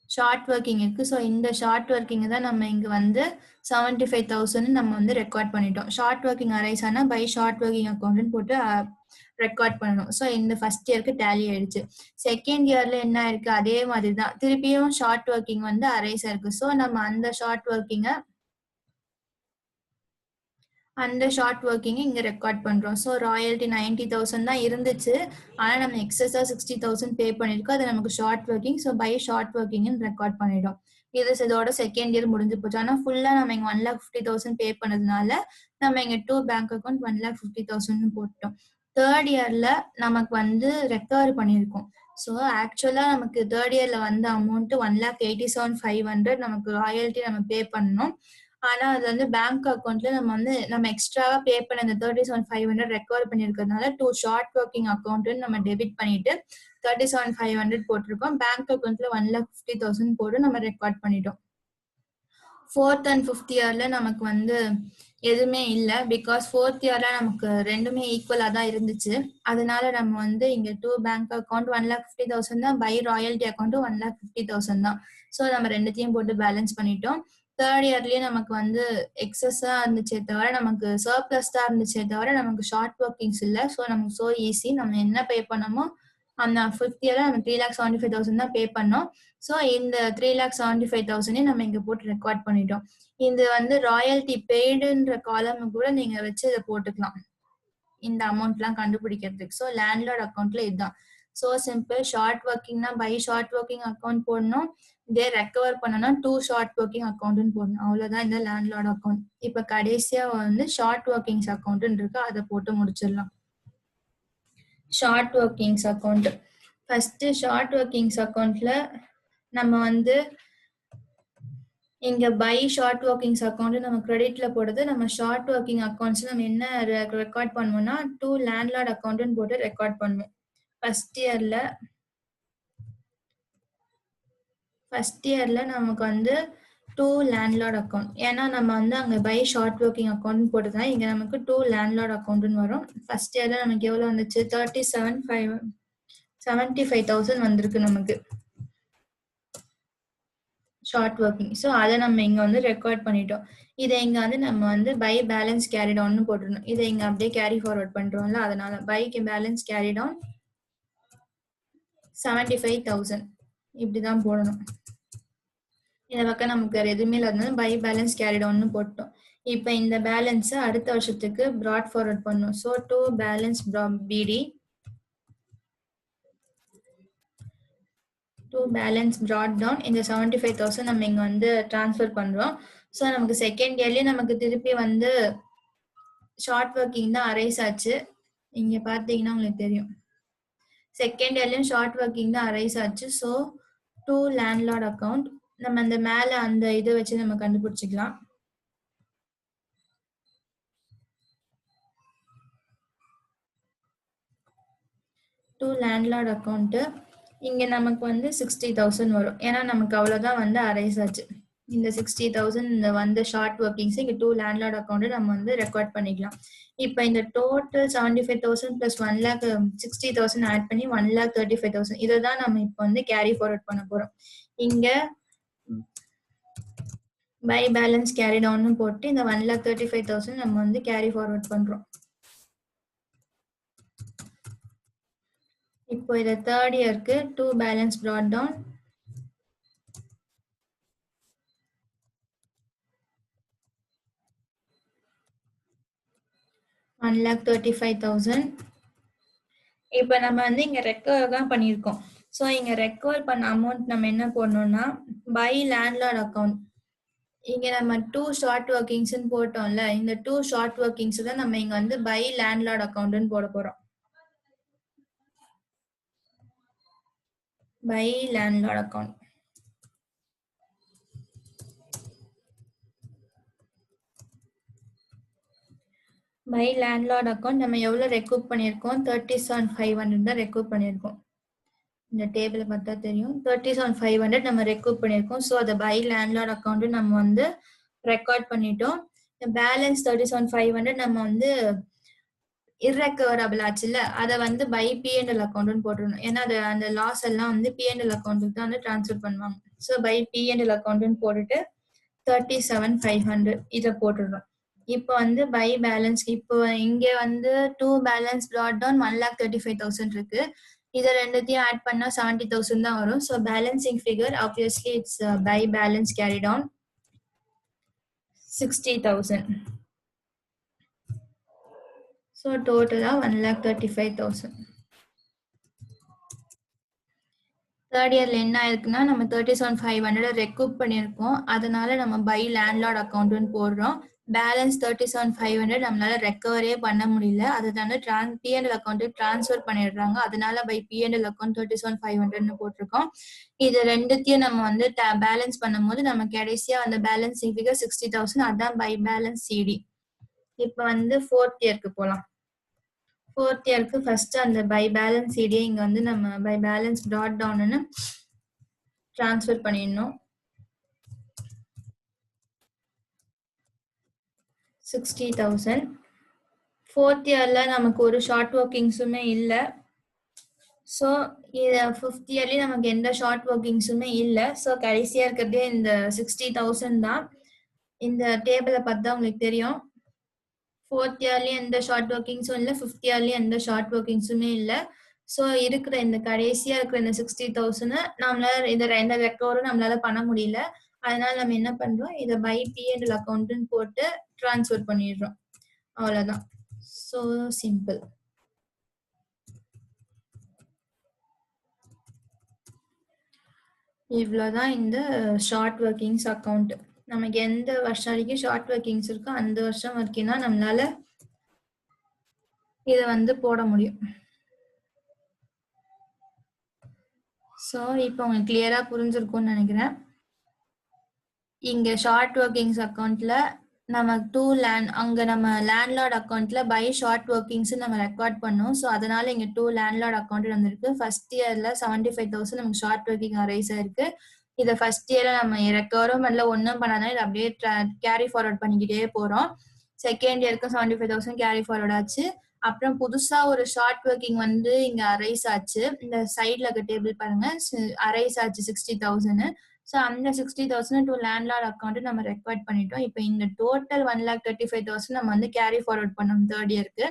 Speaker 1: ஷார்ட் ஒர்க்கிங் இருக்கு. ஸோ இந்த ஷார்ட் ஒர்க்கிங் தான் நம்ம இங்க வந்து 75,000 நம்ம வந்து ரெக்கார்ட் பண்ணிட்டோம். ஷார்ட் ஒர்க்கிங் அரைஸ் ஆனா பை ஷார்ட் ஒர்க்கிங் அக்கௌண்ட் போட்டு ரெக்கார்ட் பண்ணணும். ஸோ இந்த ஃபர்ஸ்ட் இயருக்கு டேலி ஆயிடுச்சு. செகண்ட் இயர்ல என்ன ஆயிருக்கு, அதே மாதிரி தான் திருப்பியும் ஷார்ட் ஒர்க்கிங் வந்து அரைஸ் ஆயிருக்கு. ஸோ நம்ம அந்த ஷார்ட் ஒர்க்கிங்கை இங்க ரெக்கார்ட் பண்றோம். ஸோ ராயல்ட்டி 90,000 தான் இருந்துச்சு. ஆனா நம்ம எக்ஸஸா 60,000 பே பண்ணிருக்கோம். அது நமக்கு short working. So by short working record பண்ணிடும். இதோட செகண்ட் இயர் முடிஞ்சு போச்சு. ஆனா ஃபுல்லா நம்ம இங்க 1,50,000 பே பண்ணதுனால நம்ம இங்க டூ பேங்க் அக்கௌண்ட் 1,50,000 போட்டோம். தேர்ட் இயர்ல நமக்கு வந்து ரெக்கவர் பண்ணியிருக்கோம். ஸோ ஆக்சுவலா நமக்கு தேர்ட் இயர்ல வந்த அமௌண்ட் 1,87,500 நமக்கு ராயல்ட்டி நம்ம பே பண்ணணும். ஆனா அது வந்து பேங்க் அக்கௌண்ட்ல நம்ம எக்ஸ்ட்ராவா பே பண்ண இந்த 37,500 ரெக்கவர் பண்ணிருக்கிறதுனால டூ ஷார்ட் ஒர்க்கிங் அக்கௌண்ட் நம்ம டெபிட் பண்ணிட்டு 37,500 போட்டிருக்கோம். பேங்க் அக்கௌண்ட்ல 1,50,000 போட்டு நம்ம ரெக்கார்ட் பண்ணிட்டோம். ஃபோர்த் அண்ட் ஃபிஃப்த் இயர்ல நமக்கு வந்து எதுவுமே இல்லை. பிகாஸ் ஃபோர்த் இயர்ல நமக்கு ரெண்டுமே ஈக்குவலா தான் இருந்துச்சு. அதனால நம்ம வந்து இங்க டூ பேங்க் அக்கௌண்ட் 1,50,000 தான், பை ராயல்ட்டி அக்கௌண்ட்டும் 1,50,000 தான். ஸோ நம்ம ரெண்டுத்தையும் போட்டு பேலன்ஸ் பண்ணிட்டோம். தேர்ட் இயர்லயே நமக்கு வந்து எக்ஸஸா இருந்துச்சே தவிர, நமக்கு சர்ப்ளஸ் தான் இருந்துச்சே தவிர நமக்கு ஷார்ட் ஒர்க்கிங்ஸ் இல்லை. ஸோ நமக்கு ஸோ ஈஸி. நம்ம என்ன பே பண்ணமோ அந்த ஃபிஃப்த் இயர்ல நம்ம 3,75,000 தான் பே பண்ணோம். ஸோ இந்த 3,75,000 நம்ம இங்க போட்டு ரெக்கார்ட் பண்ணிட்டோம். இது வந்து ராயல்ட்டி பெய்டுன்ற காலம் கூட நீங்க வச்சு இதை போட்டுக்கலாம், இந்த அமௌண்ட்லாம் கண்டுபிடிக்கிறதுக்கு. ஸோ லேண்ட்லார்ட் அக்கௌண்ட்ல இதுதான். So simple. ஷார்ட் ஒர்க்கிங்னா பை ஷார்ட் ஒர்க்கிங் அக்கௌண்ட் போடணும். இதே ரெக்கவர் பண்ணனா டூ ஷார்ட் ஒர்க்கிங் அக்கௌண்ட்னு போடணும். அவ்வளவுதான் இந்த லேண்ட்லார்ட் அக்கௌண்ட். இப்ப கடைசியா வந்து ஷார்ட் ஒர்க்கிங்ஸ் அக்கௌண்ட் இருக்கு, அதை போட்டு முடிச்சிடலாம். Short workings account. First short workings அக்கௌண்ட்ல நம்ம வந்து இங்க பை ஷார்ட் ஒர்க்கிங்ஸ் அக்கௌண்ட் நம்ம கிரெடிட்ல போடுறது. நம்ம ஷார்ட் ஒர்க்கிங் அக்கௌண்ட்ஸ் நம்ம என்ன ரெக்கார்ட் பண்ணுவோம்னா டூ லேண்ட்லார்ட் அக்கௌண்ட்னு போட்டு ரெக்கார்ட் பண்ணுவோம். ஃபர்ஸ்ட் இயர்ல நமக்கு வந்து டூ லேண்ட்லார்ட் அக்கௌண்ட். ஏன்னா நம்ம வந்து அங்க பை ஷார்ட் ஒர்க்கிங் அக்கௌண்ட் போட்டுதான் இங்க நமக்கு டூ லேண்ட்லார்ட் அக்கௌண்ட்னு வரும். ஃபர்ஸ்ட் இயர்ல நமக்கு எவ்வளவு வந்துச்சு, 75,000 வந்திருக்கு நமக்கு ஷார்ட் ஒர்க்கிங். ஸோ அதை நம்ம இங்க வந்து ரெக்கார்ட் பண்ணிட்டோம். இதை இங்க வந்து நம்ம வந்து பை பேலன்ஸ் கேரி டவுன் போட்டுருணும். இதை இங்க அப்படியே கேரி ஃபார்வர்ட் பண்றோம்ல, அதனால பைக்கு பேலன்ஸ் கேரி டவுன் 75,000 இப்படிதான் போடணும். இந்த பக்கம் நமக்கு வேற எதுவுமே இல்லாதனால பை பேலன்ஸ் கேரி டவுன் போட்டோம். இப்போ இந்த பேலன்ஸை அடுத்த வருஷத்துக்கு ப்ராட் ஃபார்வர்ட் பண்ணும். ஸோ டூ பேலன்ஸ் பிடி டூ பேலன்ஸ் ப்ராட் டவுன். இந்த 75,000 நம்ம இங்க வந்து டிரான்ஸ்ஃபர் பண்றோம். ஸோ நமக்கு செகண்ட் இயர்லயே நமக்கு திருப்பி வந்து ஷார்ட் ஒர்க்கிங் தான் அரைஸ் ஆச்சு. இங்க பாத்தீங்கன்னா உங்களுக்கு தெரியும், செகண்ட் இயர்லயும் ஷார்ட் ஒர்க்கிங் தான் அரைஸ் ஆச்சு. ஸோ டூ லேண்ட்லார்ட் அக்கௌண்ட் நம்ம அந்த மேல அந்த இதை வச்சு நம்ம கண்டுபிடிச்சிக்கலாம். டூ லேண்ட்லார்ட் அக்கௌண்ட் இங்க நமக்கு வந்து 60,000 வரும். ஏன்னா நமக்கு அவ்வளவுதான் வந்து அரைஸ் ஆச்சு. இந்த 60,000 இந்த வந்து ஷார்ட் ஒர்க்கிங்ஸ் இங்க டூ லேண்ட்லார்ட் அக்கௌண்ட் நம்ம வந்து ரெக்கார்ட் பண்ணிக்கலாம். இப்போ இந்த டோட்டல் 75,000 பிளஸ் 1,60,000 ஆட் பண்ணி 1,35,000 இதை தான் நம்ம இப்போ வந்து கேரி ஃபார்வர்ட் பண்ண போறோம். இங்க பை பேலன்ஸ் கேரி டவுன் போட்டு இந்த 1,35,000 நம்ம வந்து கேரி ஃபார்வர்ட் பண்றோம். இப்போ இத தேர்ட் இயருக்கு டூ பேலன்ஸ் brought down $1,35,000. இப்போ நம்ம வந்து இங்க ரெக்கவர் தான் பண்ணியிருக்கோம். ஸோ இங்க ரெக்கவர் பண்ண அமௌண்ட் நம்ம என்ன போடணும்னா பை லேண்ட்லார்ட் அக்கௌண்ட். இங்க நம்ம டூ ஷார்ட் ஒர்க்கிங்ஸ் போட்டோம்ல, இந்த டூ ஷார்ட் ஒர்க்கிங்ஸ் தான் நம்ம இங்க வந்து பை லேண்ட்லார்ட் அக்கௌண்ட்னு போட போறோம். By landlord account. By landlord account நம்ம எவ்வளோ ரெக்கூப் பண்ணியிருக்கோம்? 37,500 தான் ரெக்கூப் பண்ணியிருக்கோம். இந்த டேபிளை பார்த்தா தெரியும். 37,500 நம்ம ரெக்கூப் பண்ணியிருக்கோம். ஸோ அதை பை லேண்ட்லார்ட் அக்கௌண்ட் நம்ம வந்து ரெக்கார்ட் பண்ணிட்டோம். பேலன்ஸ் 37,500 நம்ம வந்து இர்ரெக்கவரபிள் ஆச்சுல்ல, அதை வந்து பை பிஎன்எல் அக்கௌண்ட்னு போட்டுருணும். ஏன்னா அது அந்த லாஸ் எல்லாம் வந்து பிஎன்எல் அக்கௌண்ட்டுக்கு தான் வந்து ட்ரான்ஸ்ஃபர் பண்ணுவாங்க. ஸோ பை பிஎன்எல் அக்கௌண்ட்னு போட்டுட்டு 37,500 இதை போட்டுடுறோம். இப்போ வந்து பை பேலன்ஸ், இப்போ இங்க வந்து 2 பேலன்ஸ் brought down 1,35,000 இருக்கு. இதை ரெண்டுத்தையும் ஆட் பண்ணா 70,000 தான் வரும். So balancing figure obviously it's by balance carry down 60,000. So டோட்டலா 1,35,000. தேர்ட் இயர்ல என்ன ஆயிருக்குன்னா நம்ம 37,500 ரெக்கூப் பண்ணியிருக்கோம். அதனால நம்ம பை லேண்ட்லார்ட் அக்கௌண்ட்னு போடுறோம். பேலன்ஸ் 37,500 நம்மளால ரெக்கவரே பண்ண முடியல. அதை வந்து பிஎன்எல் அக்கௌண்ட்டுக்கு டிரான்ஸ்ஃபர் பண்ணிடுறாங்க. அதனால பை பிஎன்எல் அக்கௌண்ட் 37,500ன்னு போட்டிருக்கோம். இது ரெண்டுத்தையும் நம்ம வந்து பேலன்ஸ் பண்ணும்போது நம்ம கடைசியா அந்த பேலன்சிங் ஃபிகர் 60,000. அதான் பை பேலன்ஸ் சிடி. இப்போ வந்து ஃபோர்த் இயர்க்கு போகலாம். ஃபோர்த் இயர்க்கு ஃபர்ஸ்ட் அந்த பை பேலன்ஸ் சிடியை இங்க வந்து நம்ம பை பேலன்ஸ் brought downன்னு ட்ரான்ஸ்ஃபர் பண்ணிடணும். 60,000. ஃபோர்த் இயர்ல நமக்கு ஒரு ஷார்ட் ஒர்க்கிங்ஸுமே இல்லை. ஸோ இது ஃபிஃப்த் இயர்லயும் நமக்கு எந்த ஷார்ட் ஒர்க்கிங்ஸுமே இல்லை. ஸோ கடைசியா இருக்கிறதே இந்த 60,000 தான். இந்த டேபிளை பார்த்தா உங்களுக்கு தெரியும். ஃபோர்த் இயர்லயும் எந்த ஷார்ட் ஒர்க்கிங்ஸும் இல்லை, ஃபிஃப்த் இயர்லயும் எந்த ஷார்ட் ஒர்க்கிங்ஸுமே இல்லை. ஸோ இருக்கிற இந்த கடைசியா இருக்கிற இந்த 60,000 நம்மளால இந்த ரெக்கவரும் நம்மளால பண்ண முடியல. அதனால நம்ம என்ன பண்றோம், இதை பை பிஎன்எல் அக்கௌண்ட்னு போட்டு டிரான்ஸ்ஃபர் பண்ணிடுறோம். அவ்வளவுதான். So simple. இவ்வளோதான் இந்த ஷார்ட் ஒர்க்கிங்ஸ் அக்கௌண்ட். நமக்கு எந்த வருஷம் வரைக்கும் ஷார்ட் ஒர்க்கிங்ஸ் இருக்கோ அந்த வருஷம் வரைக்கும் தான் நம்மளால இதை வந்து போட முடியும். ஸோ இப்போ உங்களுக்கு கிளியரா புரிஞ்சிருக்கும்னு நினைக்கிறேன். இங்க ஷார்ட் ஒர்க்கிங்ஸ் அக்கௌண்ட்ல நம்ம அங்க நம்ம லேண்ட்லார்ட் அக்கௌண்ட்ல பை ஷார்ட் ஒர்க்கிங்ஸ் நம்ம ரெக்கார்ட் பண்ணோம். ஸோ அதனால இங்க 2 லேண்ட்லார்ட் அக்கௌண்ட் வந்திருக்கு. ஃபர்ஸ்ட் இயர்ல 75,000 நமக்கு ஷார்ட் ஒர்க்கிங் அரைஸ் ஆயிருக்கு. இதை ஃபர்ஸ்ட் இயர்ல நம்ம ரெக்கவரும் பண்ணல, ஒன்றும் பண்ணாதான் இதை அப்படியே கேரி ஃபார்வர்ட் பண்ணிக்கிட்டே போறோம். செகண்ட் இயருக்கு 75,000 கேரி ஃபார்வர்ட் ஆச்சு. அப்புறம் புதுசா ஒரு ஷார்ட் ஒர்க்கிங் வந்து இங்க அரைஸ் ஆச்சு. இந்த சைட்ல இருக்க டேபிள் பாருங்க, அரைஸ் ஆச்சு 60,000. ஸோ அந்த 60,000 டு லேண்ட்லார்ட் அக்கௌண்ட் நம்ம ரெக்கார்ட் பண்ணிட்டோம். இப்போ இந்த டோட்டல் 1,35,000 நம்ம வந்து கேரி ஃபார்வர்ட் பண்ணோம் தேர்ட் இயருக்கு.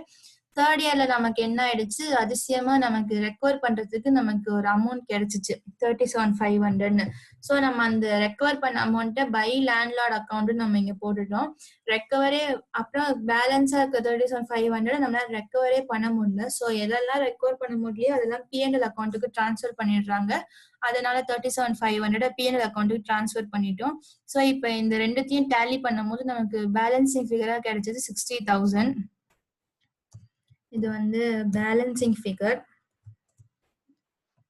Speaker 1: தேர்ட் இயர்ல நமக்கு என்ன ஆயிடுச்சு, அதிசயமா நமக்கு ரெக்கவர் பண்றதுக்கு நமக்கு ஒரு அமௌண்ட் கிடைச்சிச்சு 37,500. ஸோ நம்ம அந்த ரெக்கவர் பண்ண அமௌண்ட்டை பை லேண்ட்லார்ட் அக்கௌண்ட் நம்ம இங்க போட்டுட்டோம். ரெக்கவரே அப்புறம் பேலன்ஸா இருக்க 37,500 நம்மளால ரெக்கவரே பண்ண முடியல. ஸோ எதெல்லாம் ரெக்கவர் பண்ண முடியலையோ அதெல்லாம் பிஎன்எல் அக்கௌண்ட்டுக்கு டிரான்ஸ்ஃபர் பண்ணிடுறாங்க. அதனால 37,500 பிஎன்எல் அக்கௌண்ட்டுக்கு டிரான்ஸ்ஃபர் பண்ணிட்டோம். ஸோ இப்போ இந்த ரெண்டுத்தையும் டேலி பண்ணும்போது நமக்கு பேலன்சிங் ஃபிகரா கிடைச்சது 60,000. இது வந்து பேலன்சிங் ஃபிகர்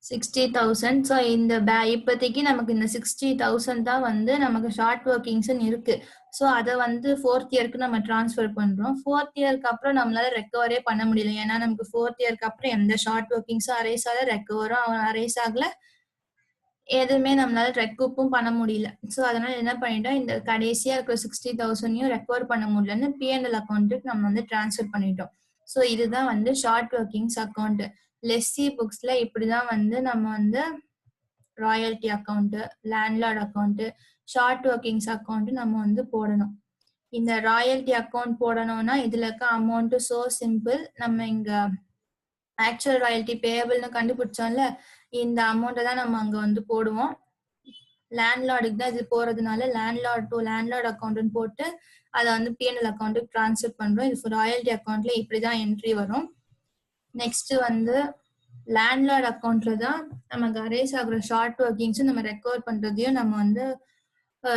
Speaker 1: 60,000. ஸோ இந்த இப்போதைக்கு நமக்கு இந்த 60,000 தான் வந்து நமக்கு ஷார்ட் ஒர்க்கிங்ஸ் இருக்கு. ஸோ அதை வந்து ஃபோர்த் இயருக்கு நம்ம டிரான்ஸ்ஃபர் பண்றோம். ஃபோர்த் இயருக்கு அப்புறம் நம்மளால ரெக்கவரே பண்ண முடியல. ஏன்னா நமக்கு ஃபோர்த் இயருக்கு அப்புறம் எந்த ஷார்ட் ஒர்க்கிங்ஸும் அரைஸ் ஆகல, ரெக்கவரும் அரைஸ் ஆகல, எதுவுமே நம்மளால ரெக்கூப்பும் பண்ண முடியல. ஸோ அதனால என்ன பண்ணிட்டோம், இந்த கடைசியா இருக்கிற 60,000 ரெக்கவர் பண்ண முடியலன்னு பிஎன்எல் அக்கௌண்ட்டுக்கு நம்ம வந்து டிரான்ஸ்ஃபர் பண்ணிட்டோம். ஸோ இதுதான் வந்து ஷார்ட் ஒர்க்கிங்ஸ் அக்கௌண்ட். லெஸ்ஸி புக்ஸ்ல இப்படிதான் வந்து நம்ம வந்து royalty account, landlord account, short workings account நம்ம வந்து போடணும். இந்த ராயல்டி அக்கௌண்ட் போடணும்னா இதுல இருக்க அமௌண்ட் சோ சிம்பிள். நம்ம இங்க ஆக்சுவல் ராயல்டி பேயபிள்னு கண்டுபிடிச்சோம்ல, இந்த அமௌண்ட்டை தான் நம்ம அங்க வந்து போடுவோம். லேண்ட்லார்டுக்கு தான் இது போறதுனால லேண்ட்லார்ட் டு லேண்ட்லார்ட் அக்கௌண்ட்னு போட்டு அதை வந்து பிஎன்எல் அக்கௌண்ட்டுக்கு டிரான்ஸ்ஃபர் பண்றோம். இது ராயல்டி அக்கௌண்ட்ல இப்படிதான் என்ட்ரி வரும். நெக்ஸ்ட் வந்து லேண்ட்லார்ட் அக்கௌண்ட்ல தான் நமக்கு அரைஸ் ஆகுற ஷார்ட் ஒர்க்கிங்ஸும் நம்ம ரெக்கவர் பண்றதையும் நம்ம வந்து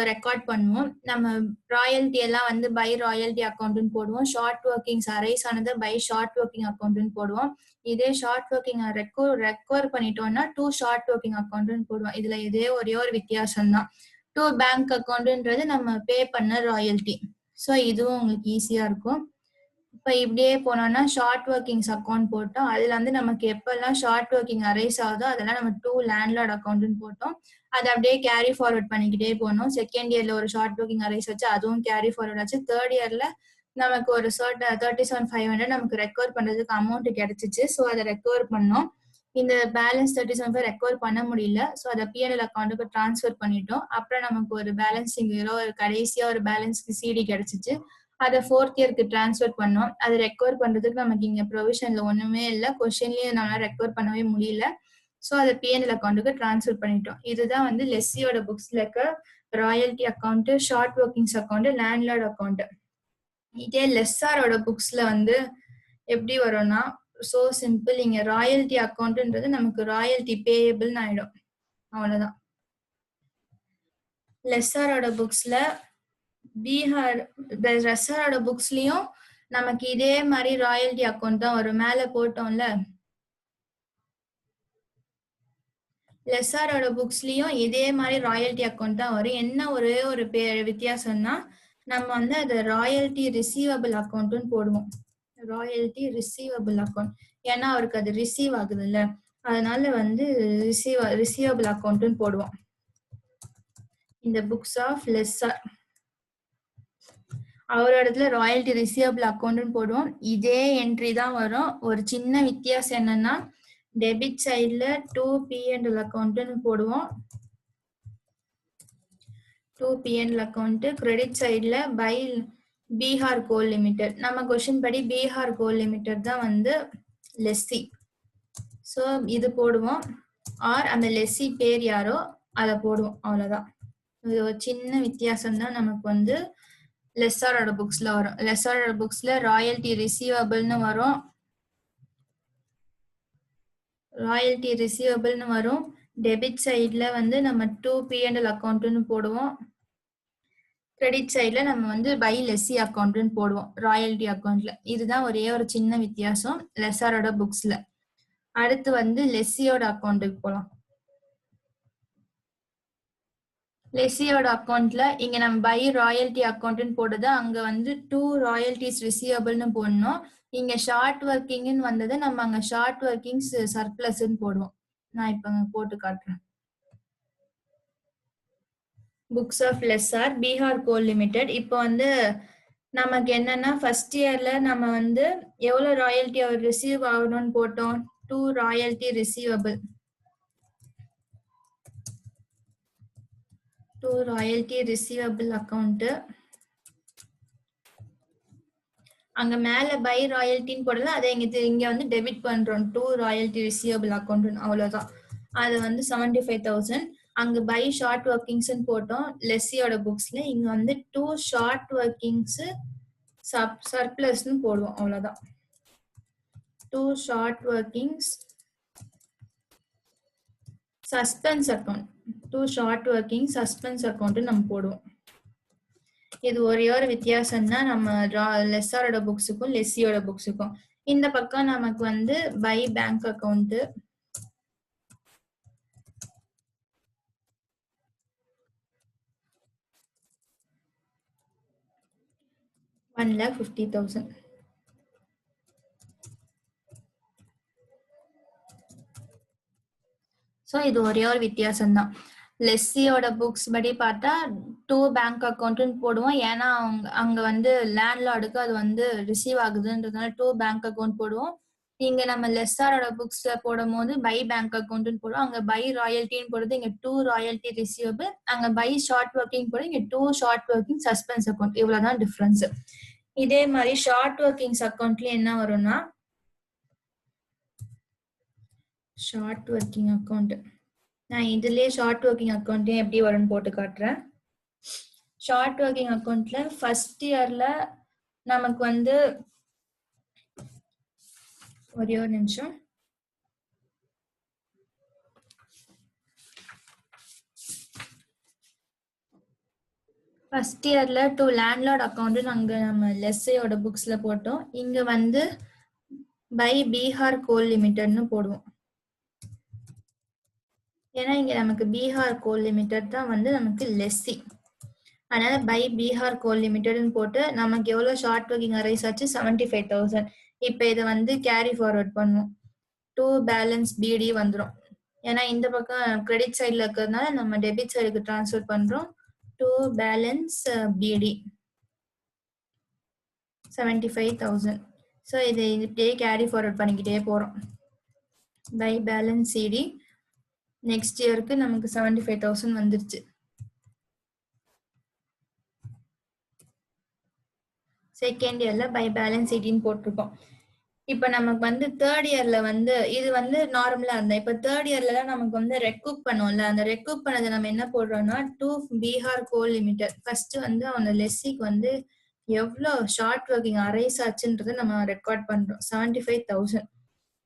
Speaker 1: ரெக்கார்ட் பண்ணுவோம். நம்ம ராயல்டி எல்லாம் வந்து பை ராயல்டி அக்கௌண்ட்னு போடுவோம். ஷார்ட் ஒர்க்கிங்ஸ் அரைஸ் ஆனது பை ஷார்ட் ஒர்க்கிங் அக்கௌண்ட்னு போடுவோம். இதே ஷார்ட் ஒர்க்கிங் ரெக்கவர் பண்ணிட்டோம்னா டூ ஷார்ட் ஒர்க்கிங் அக்கௌண்ட்னு போடுவோம். இதுல ஒரே ஒரு வித்தியாசம் தான். டூ பேங்க் அக்கௌண்ட்ன்றது நம்ம பே பண்ண ராயல்டி. ஸோ இதுவும் உங்களுக்கு ஈஸியா இருக்கும். இப்போ இப்படியே போனோம்னா ஷார்ட் ஒர்க்கிங்ஸ் அக்கௌண்ட் போட்டோம். அதுல வந்து நமக்கு எப்பெல்லாம் ஷார்ட் ஒர்க்கிங் அரைஸ் ஆகுதோ அதெல்லாம் நம்ம டூ லேண்ட்லார்ட் அக்கௌண்ட்னு போட்டோம். அதை அப்படியே கேரி ஃபார்வர்ட் பண்ணிக்கிட்டே போனோம். செகண்ட் இயர்ல ஒரு ஷார்ட் ஒர்க்கிங் அரைஸ் வச்சு அதுவும் கேரி ஃபார்வர்ட் ஆச்சு. தேர்ட் இயர்ல நமக்கு ஒரு 37,500 நமக்கு ரெக்கவர் பண்றதுக்கு அமௌண்ட் கிடைச்சிச்சு. ஸோ அதை ரெக்கவர் பண்ணோம். இந்த பேலன்ஸ் 37,500 ரெக்கவர் பண்ண முடியல. ஸோ அதை பிஎன்எல் அக்கௌண்ட்டுக்கு டிரான்ஸ்ஃபர் பண்ணிட்டோம். அப்புறம் நமக்கு ஒரு பேலன்சிங் ஒரு கடைசியா ஒரு பேலன்ஸ்க்கு சிடி கிடைச்சிச்சு. அதை ஃபோர்த் இயருக்கு டிரான்ஸ்ஃபர் பண்ணோம். அதை ரெக்கவர் பண்றதுக்கு நமக்கு இங்க ப்ரொவிஷன்ல ஒண்ணுமே இல்லை. கொஸ்டின்லயும் நம்மளால ரெக்கவர் பண்ணவே முடியல. ஸோ அதை பிஎன்எல் அக்கௌண்ட்டுக்கு டிரான்ஸ்ஃபர் பண்ணிட்டோம். இதுதான் வந்து லெஸ்ஸியோட புக்ஸ்ல இருக்க royalty account, short workings account, landlord account. இதே லெஸ்ஸாரோட புக்ஸ்ல வந்து எப்படி வரும்னா சோ சிம்பிள். இங்க ராயல்டி அக்கௌண்ட்ன்றது நமக்கு ராயல்டி பேயபிள்னு ஆயிடும். அவ்வளவுதான். லெஸ்ஸாரோட புக்ஸ்ல பீகார் லெஸ்ஸாரோட புக்ஸ்லயும் நமக்கு இதே மாதிரி ராயல்டி அக்கௌண்ட் தான் வரும். மேல போட்டோம்ல, லெஸ்ஸாரோட புக்ஸ்லயும் இதே மாதிரி ராயல்டி அக்கௌண்ட் தான் வரும். என்ன ஒரே ஒரு வித்தியாசம்னா நம்ம வந்து அதை ராயல்டி ரிசீவபிள் அக்கௌண்ட்னு போடுவோம். ராயல்டி ரிசீவபிள் அக்கௌண்ட், ஏன்னா அவருக்கு அது ரிசீவ் ஆகுது இல்ல, அதனால வந்து ரிசீவபிள் அக்கௌண்ட்னு போடுவோம். இந்த புக்ஸ் ஆஃப் லெஸ்ஸார் அவரோட இடத்துல ராயல்டி ரிசீவபிள் அக்கௌண்ட்னு போடுவோம். இதே என்ட்ரி தான் வரும். ஒரு சின்ன வித்தியாசம் என்னன்னா டெபிட் சைட்ல 2 P&L அக்கௌண்ட்னு போடுவோம். 2 P&L அக்கௌண்ட். கிரெடிட் சைட்ல பை பீகார் கோல் லிமிடெட். நம்ம கொஸ்டின் படி பீகார் கோல் லிமிடெட் தான் வந்து லெஸ்ஸி. ஸோ இது போடுவோம். ஆர் அந்த லெஸ்ஸி பேர் யாரோ அதை போடுவோம். அவ்வளவுதான். இது ஒரு சின்ன வித்தியாசம் தான் நமக்கு வந்து லெஸ்ஸாரோட புக்ஸ்ல வரும். லெஸ்ஸாரோட புக்ஸ்ல ராயல்டி ரிசீவபிள்னு வரும். ராயல்டி ரிசீவபிள்னு வரும். டெபிட் சைட்ல வந்து நம்ம 2 P&L அக்கௌண்ட்னு போடுவோம். கிரெடிட் சைட்ல நம்ம வந்து பை லெஸ்ஸி அக்கௌண்ட்னு போடுவோம் ராயல்டி அக்கௌண்ட்ல. இதுதான் ஒரே ஒரு சின்ன வித்தியாசம் லெஸ்ஸாரோட புக்ஸ்ல. அடுத்து வந்து லெஸ்ஸியோட அக்கௌண்ட்டுக்கு போலாம். லெஸ்ஸியோட அக்கௌண்ட்ல இங்க நம்ம பை ராயல்டி அக்கௌண்ட்னு போடுது. அங்க வந்து 2 ராயல்டிஸ் ரிசீவபிள்னு போடணும். இங்க ஷார்ட் ஒர்க்கிங்னு வந்தது, நம்ம அங்க ஷார்ட் ஒர்க்கிங்ஸ் சர்ப்ளஸ்ன்னு போடுவோம். நான் இப்ப அங்க போட்டு காட்டுறேன். Books of lessor Bihar coal limited. இப்போ வந்து நமக்கு என்னன்னா ஃபர்ஸ்ட் இயர்ல நம்ம வந்து எவ்வளவு ராயல்டி அவர் ரிசீவ் ஆகணும்னு போட்டோம். 2 royalty receivable. 2 royalty receivable account. அங்க மேல பை ராயல்டின்னு போடல, அதை இங்க வந்து டெபிட் பண்றோம். 2 ராயல்டி ரிசீவபிள் அக்கௌண்ட். அவ்வளவுதான். அது வந்து 75,000. அங்க பை ஷார்ட் ஒர்க்கிங்ஸ் போட்டோம் லெஸ்ஸியோட புக்ஸ்ல. இங்க வந்து 2 ஷார்ட் ஒர்க்கிங்ஸ் சர்ப்ளஸ்னு போடுவோம். அவ்வளவுதான். 2 short workings suspense account. 2 short working suspense account நம்ம போடுவோம். இது ஒரே ஒரு வித்தியாசம் தான் நம்ம லெஸ்ஸாரோட புக்ஸுக்கும் லெஸ்ஸியோட புக்ஸுக்கும். இந்த பக்கம் நமக்கு வந்து பை பேங்க் அக்கௌண்ட். $1,50,000. ஸோ இது ஒரே ஒரு வித்தியாசம் தான். லெஸ்ஸியோட புக்ஸ் படி பார்த்தா 2 பேங்க் அக்கௌண்ட்னு போடுவோம். ஏன்னா அங்க வந்து லேண்ட்லார்டுக்கு அது வந்து ரிசீவ் ஆகுதுன்றதுனால 2 பேங்க் அக்கௌண்ட் போடுவோம். இங்க நம்ம லெஸ்ஸாரோட புக்ஸ்ல போடும் போது பை பேங்க் அக்கௌண்ட்னு போடுவோம். அங்க பை ராயல்டின்னு போடுறது, இங்க 2 ராயல்டி ரிசீவபிள். அங்க பை ஷார்ட் ஒர்க்கிங் போடுறது, இங்க 2 ஷார்ட் ஒர்க்கிங் சஸ்பென்ஸ் அக்கௌண்ட். இவ்வளவுதான் டிஃபரன்ஸ். இதே மாதிரி ஷார்ட் ஒர்க்கிங்ஸ் அக்கௌண்ட்ல என்ன வரும்னா ஷார்ட் ஒர்க்கிங் அக்கௌண்ட். நான் இதுலயே ஷார்ட் ஒர்க்கிங் அக்கௌண்ட் எப்படி வரும்னு போட்டு காட்டுறேன். ஷார்ட் ஒர்க்கிங் அக்கௌண்ட்ல ஃபர்ஸ்ட் இயர்ல நமக்கு வந்து ஒரே ஒரு நிமிஷம். ஃபர்ஸ்ட் இயர்ல டு லேண்ட்லார்ட் அக்கௌண்ட் நாங்க நம்ம லெஸ்ஸையோட புக்ஸ்ல போட்டோம். இங்க வந்து பை பீகார் கோல் லிமிடெட்னு போடுவோம். ஏன்னா இங்க நமக்கு பீகார் கோல் லிமிடெட் தான் வந்து நமக்கு லெஸ்ஸி. அதனால பை பீகார் கோல் லிமிடெட்னு போட்டு நமக்கு எவ்வளவு ஷார்ட் ஒர்க்கிங் அரைஸ் ஆச்சு 75,000. இப்போ இதை வந்து கேரி ஃபார்வர்ட் பண்ணுவோம். டு பேலன்ஸ் பிடி வந்துடும். ஏன்னா இந்த பக்கம் கிரெடிட் சைட்ல இருக்கிறதுனால நம்ம டெபிட் சைடுக்கு டிரான்ஸ்ஃபர் பண்றோம். டு பேலன்ஸ் பிடி 75,000. ஸோ இதை இப்படியே கேரி ஃபார்வர்ட் பண்ணிக்கிட்டே போறோம். பை பேலன்ஸ் சிடி நெக்ஸ்ட் இயருக்கு நமக்கு 75,000 வந்துருச்சு. செகண்ட் இயர்ல பை பேலன்ஸ் சிடின்னு போட்டிருக்கோம். இப்ப நமக்கு வந்து தேர்ட் இயர்ல வந்து இது வந்து நார்மலா இருந்தா, இப்ப தேர்ட் இயர்ல நமக்கு வந்து ரெக்கூப் பண்ணுவோம்ல, அந்த ரெக்கூப் பண்ணதை நம்ம என்ன போடுறோம்னா to Bihar coal limited. First வந்து அந்த லெஸ்ஸிக்கு வந்து எவ்வளவு ஷார்ட் ஒர்க்கிங் அரைஸ் ஆச்சுன்றதை நம்ம ரெக்கார்ட் பண்றோம். 75,000.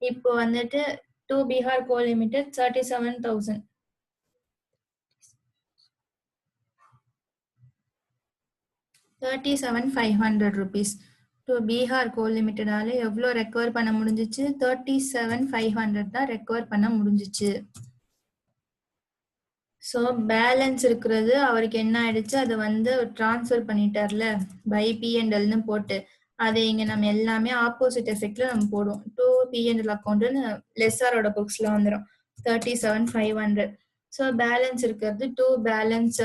Speaker 1: இப்போ வந்துட்டு to Bihar coal limited 37,000. 37,500 rupees. To Bihar coal லிமிடெடால எவ்வளோ ரெக்கவர் பண்ண முடிஞ்சிச்சு? 37,500 தான் ரெக்கவர் பண்ண முடிஞ்சிச்சு. ஸோ பேலன்ஸ் இருக்கிறது அவருக்கு என்ன ஆயிடுச்சு, அதை வந்து டிரான்ஸ்ஃபர் பண்ணிட்டார்ல பை பிஎன்எல்னு போட்டு, அதை இங்க நம்ம எல்லாமே ஆப்போசிட் எஃபெக்ட்ல நம்ம போடுவோம். டு பிஎன்எல் அக்கௌண்ட்னு லெஸ்ஸாரோட புக்ஸ்ல வந்துடும் 37,500. ஸோ பேலன்ஸ் இருக்கிறது டு பேலன்ஸ்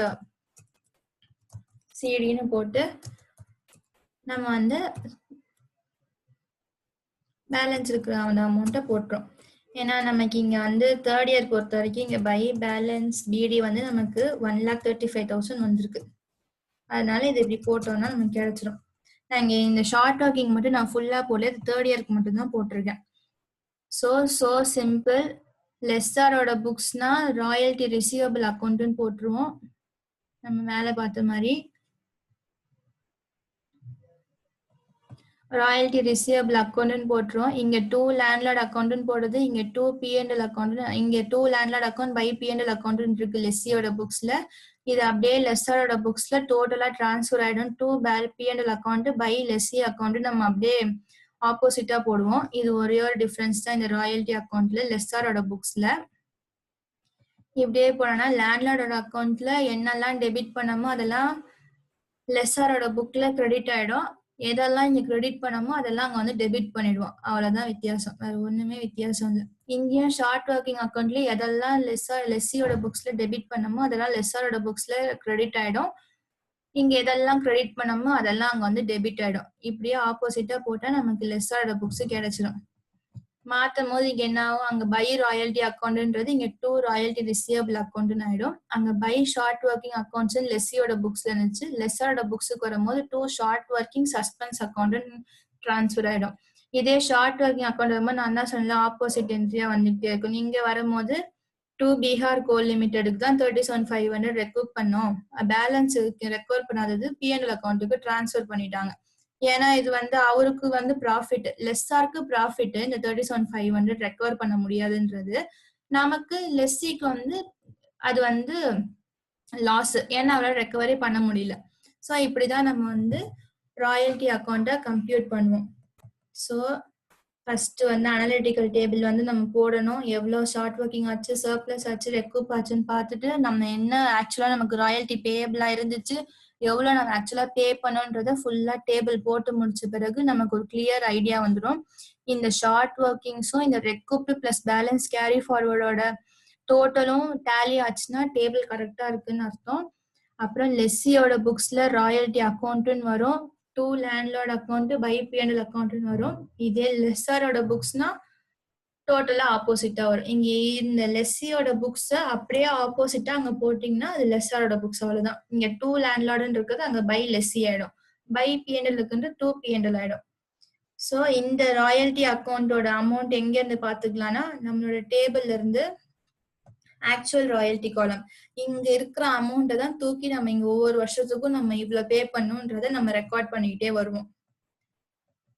Speaker 1: சிடின்னு போட்டு நம்ம வந்து பேலன்ஸ் இருக்கிற அந்த அமௌண்ட்டை போட்டுரும். ஏன்னா நமக்கு இங்க வந்து தேர்ட் இயர் பொறுத்த வரைக்கும் இங்க பை பேலன்ஸ் பிடி வந்து நமக்கு 1,35,000 வந்திருக்கு. அதனால இது இப்படி போட்டோம்னா நமக்கு கிடைச்சிடும். நான் இங்க இந்த ஷார்ட் ஒர்க்கிங் மட்டும் நான் ஃபுல்லா போடல, தேர்ட் இயருக்கு மட்டும் தான் போட்டிருக்கேன். ஸோ சிம்பிள். லெஸ்ஸாரோட புக்ஸ்னா ராயல்டி ரிசீவபிள் அக்கௌண்ட்னு போட்டுருவோம். நம்ம மேலே பார்த்த மாதிரி ராயல்டி ரிசீவபிள் அக்கௌண்ட்னு போட்டுருவோம். இங்க டூ லேண்ட்லார்ட் அக்கௌண்ட்னு போடுறது, இங்க டூ பிஎன்எல் அக்கௌண்ட், இங்க to landlord account by PNL account இருக்கு லெஸ்ஸியோட புக்ஸ்ல. இது அப்படியே லெஸ்ஸரோட புக்ஸ்ல டோட்டலா டிரான்ஸ்ஃபர் ஆயிடும். To PNL account by lessee account நம்ம அப்படியே ஆப்போசிட்டா போடுவோம். இது ஒரே ஒரு டிஃபரன்ஸ் தான் இந்த ராயல்டி அக்கௌண்ட்ல லெஸ்ஸரோட புக்ஸ்ல. இப்படியே போனோம்னா லேண்ட்லார்டோட அக்கௌண்ட்ல என்னெல்லாம் டெபிட் பண்ணமோ அதெல்லாம் லெஸ்ஸரோட புக்ல கிரெடிட் ஆயிடும். எதெல்லாம் இங்க கிரெடிட் பண்ணமோ அதெல்லாம் அங்க வந்து டெபிட் பண்ணிடுவோம். அவ்வளவுதான் வித்தியாசம், வேற ஒண்ணுமே வித்தியாசம் இல்லை. இங்கேயும் ஷார்ட் ஒர்க்கிங் அக்கௌண்ட்ல எதெல்லாம் லெஸ்ஸியோட புக்ஸ்ல டெபிட் பண்ணமோ அதெல்லாம் லெஸ்ஸரோட புக்ஸ்ல கிரெடிட் ஆயிடும். இங்க எதெல்லாம் கிரெடிட் பண்ணமோ அதெல்லாம் அங்க வந்து டெபிட் ஆயிடும். இப்படியே ஆப்போசிட்டா போட்டா நமக்கு லெஸ்ஸரோட புக்ஸ் கிடைச்சிடும். மாத்தும் போது இங்க என்ன ஆகும், அங்க பை ராயல்டி அக்கௌண்ட்ன்றது இங்க டூ ராயல்டி ரிசீவபிள் அக்கௌண்ட்னு ஆயிடும். அங்க பை ஷார்ட் ஒர்க்கிங் அக்கௌண்ட்ஸ் லெஸ்ஸியோட புக்ஸ்ல இருந்துச்சு, லெஸ்ஸரோட புக்ஸுக்கு வரும்போது to short working suspense account transfer ஆயிடும். இதே ஷார்ட் ஒர்க்கிங் அக்கௌண்ட் வரும்போது நான் தான் சொன்னேன் ஆப்போசிட் என்ட்ரியா வந்துட்டே இருக்கும். நீங்க வரும்போது டு பீகார் கோல் லிமிடெடுக்கு தான் 37,500 ரெக்கூப் பண்ணோம், பேலன்ஸ் ரெக்கவர் பண்ணாதது பிஎன்எல் அக்கௌண்ட்டுக்கு டிரான்ஸ்ஃபர் பண்ணிட்டாங்க. ஏன்னா இது வந்து அவருக்கு வந்து ப்ராஃபிட், லெஸ்ஸாருக்கு ப்ராஃபிட் இந்த 37,500 ரெக்கவர் பண்ண முடியாதுன்றது. நமக்கு லெஸ்ஸிக்கு வந்து அது வந்து லாஸ், ஏன்னா அவரால் ரெக்கவரி பண்ண முடியல. ஸோ இப்படிதான் நம்ம வந்து ராயல்டி அக்கௌண்ட்டை கம்ப்யூட் பண்ணுவோம். ஸோ ஃபர்ஸ்ட் வந்து அனலிட்டிக்கல் டேபிள் வந்து நம்ம போடணும், எவ்வளோ ஷார்ட் ஒர்க்கிங் ஆச்சு, சர்ப்ளஸ் ஆச்சு, ரெக்கூப் ஆச்சுன்னு பார்த்துட்டு நம்ம என்ன ஆக்சுவலா நமக்கு ராயல்டி பேயபிளா இருந்துச்சு, எவ்வளவு நம்ம ஆக்சுவலா பே பண்ணோன்றத ஃபுல்லா டேபிள் போட்டு முடிச்ச பிறகு நமக்கு ஒரு கிளியர் ஐடியா வந்துடும். இந்த ஷார்ட் ஒர்க்கிங்ஸும் இந்த ரெக்கூப்டு பிளஸ் பேலன்ஸ் கேரி ஃபார்வர்டோட டோட்டலும் டேலி ஆச்சுன்னா டேபிள் கரெக்டா இருக்குன்னு அர்த்தம். அப்புறம் லெஸ்ஸியோட புக்ஸ்ல ராயல்டி அக்கௌண்ட்னு வரும், to landlord account by PNL அக்கௌண்ட்னு வரும். இதே லெஸ்ஸரோட புக்ஸ்னா டோட்டலா ஆப்போசிட்டா வரும். இங்க இந்த லெஸ்ஸியோட புக்ஸ் அப்படியே ஆப்போசிட்டா அங்க போட்டீங்கன்னா அது லெஸ்ஸரோட புக்ஸ், அவ்வளவுதான். இங்க டூ லேண்ட்லார்டுன்னு இருக்குது, அங்க பை லெஸ்ஸி ஆயிடும், பை பிஎன்எல் இருக்கு டூ பிஎன்எல் ஆயிடும். ஸோ இந்த ராயல்டி அக்கௌண்டோட அமௌண்ட் எங்க இருந்து பாத்துக்கலாம்னா நம்மளோட டேபிள்ல இருந்து ஆக்சுவல் ராயல்டி காலம் இங்க இருக்கிற அமௌண்ட்டை தான் தூக்கி நம்ம இங்க ஒவ்வொரு வருஷத்துக்கும் நம்ம இவ்வளவு பே பண்ணுன்றதை நம்ம ரெக்கார்ட் பண்ணிக்கிட்டே வருவோம்.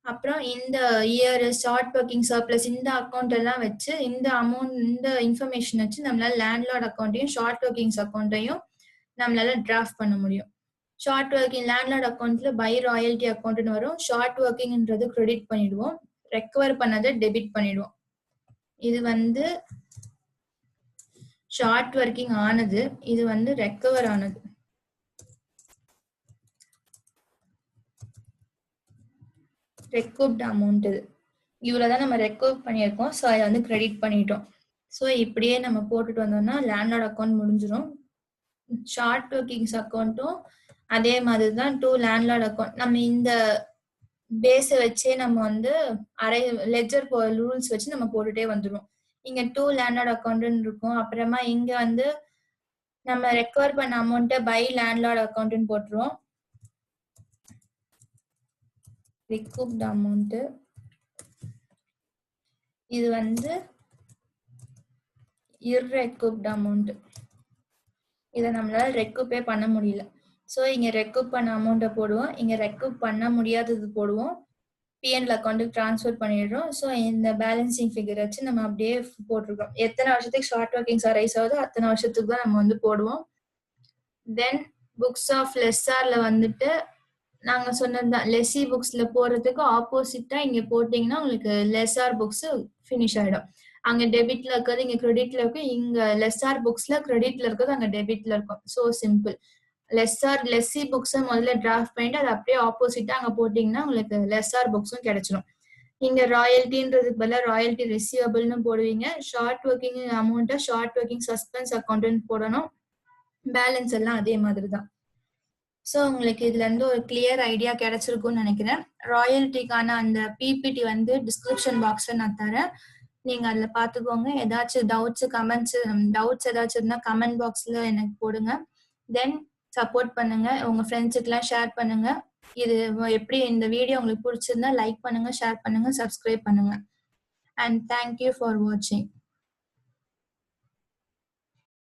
Speaker 1: அப்புறம் இந்த இயர் ஷார்ட் ஒர்க்கிங் சர்ப்ளஸ் இந்த அக்கௌண்ட் எல்லாம் வச்சு இந்த அமௌண்ட் இந்த இன்ஃபர்மேஷன் வச்சு நம்மளால லேண்ட்லார்ட் அக்கௌண்ட்டையும் ஷார்ட் ஒர்க்கிங்ஸ் அக்கௌண்ட்டையும் நம்மளால டிராஃப்ட் பண்ண முடியும். ஷார்ட் ஒர்க்கிங் லேண்ட்லார்ட் அக்கௌண்ட்ல பை ராயல்டி அக்கௌண்ட்னு வரும். ஷார்ட் ஒர்க்கிங்ன்றது கிரெடிட் பண்ணிடுவோம், ரெக்கவர் பண்ணதை டெபிட் பண்ணிடுவோம். இது வந்து ஷார்ட் ஒர்க்கிங் ஆனது, இது வந்து ரெக்கவர் ஆனது. ரெக்கவர்ட் அமௌண்ட் இது இவ்வளவுதான் நம்ம ரெக்கவர் பண்ணியிருக்கோம். ஸோ அதை வந்து கிரெடிட் பண்ணிட்டோம். ஸோ இப்படியே நம்ம போட்டுட்டு வந்தோம்னா லேண்ட்லார்ட் அக்கௌண்ட் முடிஞ்சிடும். ஷார்ட் ஒர்க்கிங்ஸ் அக்கௌண்ட்டும் அதே மாதிரி தான் டு லேண்ட்லார்ட் அக்கௌண்ட். நம்ம இந்த பேஸை வச்சே நம்ம வந்து லெட்ஜர் ரூல்ஸ் வச்சு நம்ம போட்டுட்டே வந்துடும். இங்க டு லேண்ட்லார்ட் அக்கௌண்ட்னு இருக்கும். அப்புறமா இங்க வந்து நம்ம ரெக்கவர் பண்ண அமௌண்ட்டை பை லேண்ட்லார்ட் அக்கௌண்ட்னு போட்டுருவோம். recouped amount இது வந்து irrecouped amount. இதை நம்மளால ரெக்கூப்பே பண்ண முடியல. ஸோ இங்க ரெக்கூப் பண்ண அமௌண்ட்டை போடுவோம், இங்க ரெக்கூப் பண்ண முடியாதது போடுவோம், பிஎன்எல் அக்கௌண்ட்டுக்கு டிரான்ஸ்ஃபர் பண்ணிடுறோம். ஸோ இந்த பேலன்சிங் ஃபிகர் வச்சு நம்ம அப்படியே போட்டிருக்கோம். எத்தனை வருஷத்துக்கு ஷார்ட் ஒர்க்கிங்ஸ் அரைஸ் ஆகுதோ அத்தனை வருஷத்துக்கு தான் நம்ம வந்து போடுவோம். தென் புக்ஸ் ஆஃப் லெஸ்ஸார்ல வந்துட்டு நாங்க சொன்னதுதான், லெஸ்ஸி புக்ஸ்ல போறதுக்கு ஆப்போசிட்டா இங்க போட்டீங்கன்னா உங்களுக்கு லெஸ்ஆர் புக்ஸ் ஃபினிஷ் ஆயிடும். அங்க டெபிட்ல இருக்கிறது இங்க கிரெடிட்ல இருக்கும், இங்க லெஸ்ஆர் புக்ஸ்ல கிரெடிட்ல இருக்கிறது அங்க டெபிட்ல இருக்கும். So simple. லெஸ்ஸி புக்ஸை முதல்ல டிராஃப்ட் பண்ணிட்டு அதை அப்படியே ஆப்போசிட்டா அங்க போட்டீங்கன்னா உங்களுக்கு லெஸ்ஆர் புக்ஸும் கிடைச்சிடும். இங்க ராயல்டின்றதுக்கு பதிலாக ராயல்டி ரிசீவபிள்னு போடுவீங்க. ஷார்ட் ஒர்க்கிங் அமௌண்ட்டை ஷார்ட் ஒர்க்கிங் சஸ்பென்ஸ் அக்கௌண்ட்னு போடணும். பேலன்ஸ் எல்லாம் அதே மாதிரி தான். ஸோ உங்களுக்கு இதுல இருந்து ஒரு கிளியர் ஐடியா கிடைச்சிருக்கும்னு நினைக்கிறேன். ராயல்டிக்கான அந்த பிபிடி வந்து டிஸ்கிரிப்ஷன் பாக்ஸ்ல நான் தரேன், நீங்க அதுல பாத்துக்கோங்க. ஏதாச்சும் டவுட்ஸ் ஏதாச்சும் இருந்தா கமெண்ட் பாக்ஸ்ல எனக்கு போடுங்க. தென் சப்போர்ட் பண்ணுங்க, உங்க ஃப்ரெண்ட்ஸுக்கெல்லாம் ஷேர் பண்ணுங்க. இது எப்படி இந்த வீடியோ உங்களுக்கு பிடிச்சிருந்தா லைக் பண்ணுங்க, ஷேர் பண்ணுங்க, சப்ஸ்கிரைப் பண்ணுங்க. அண்ட் தேங்க்யூ ஃபார் வாட்சிங்.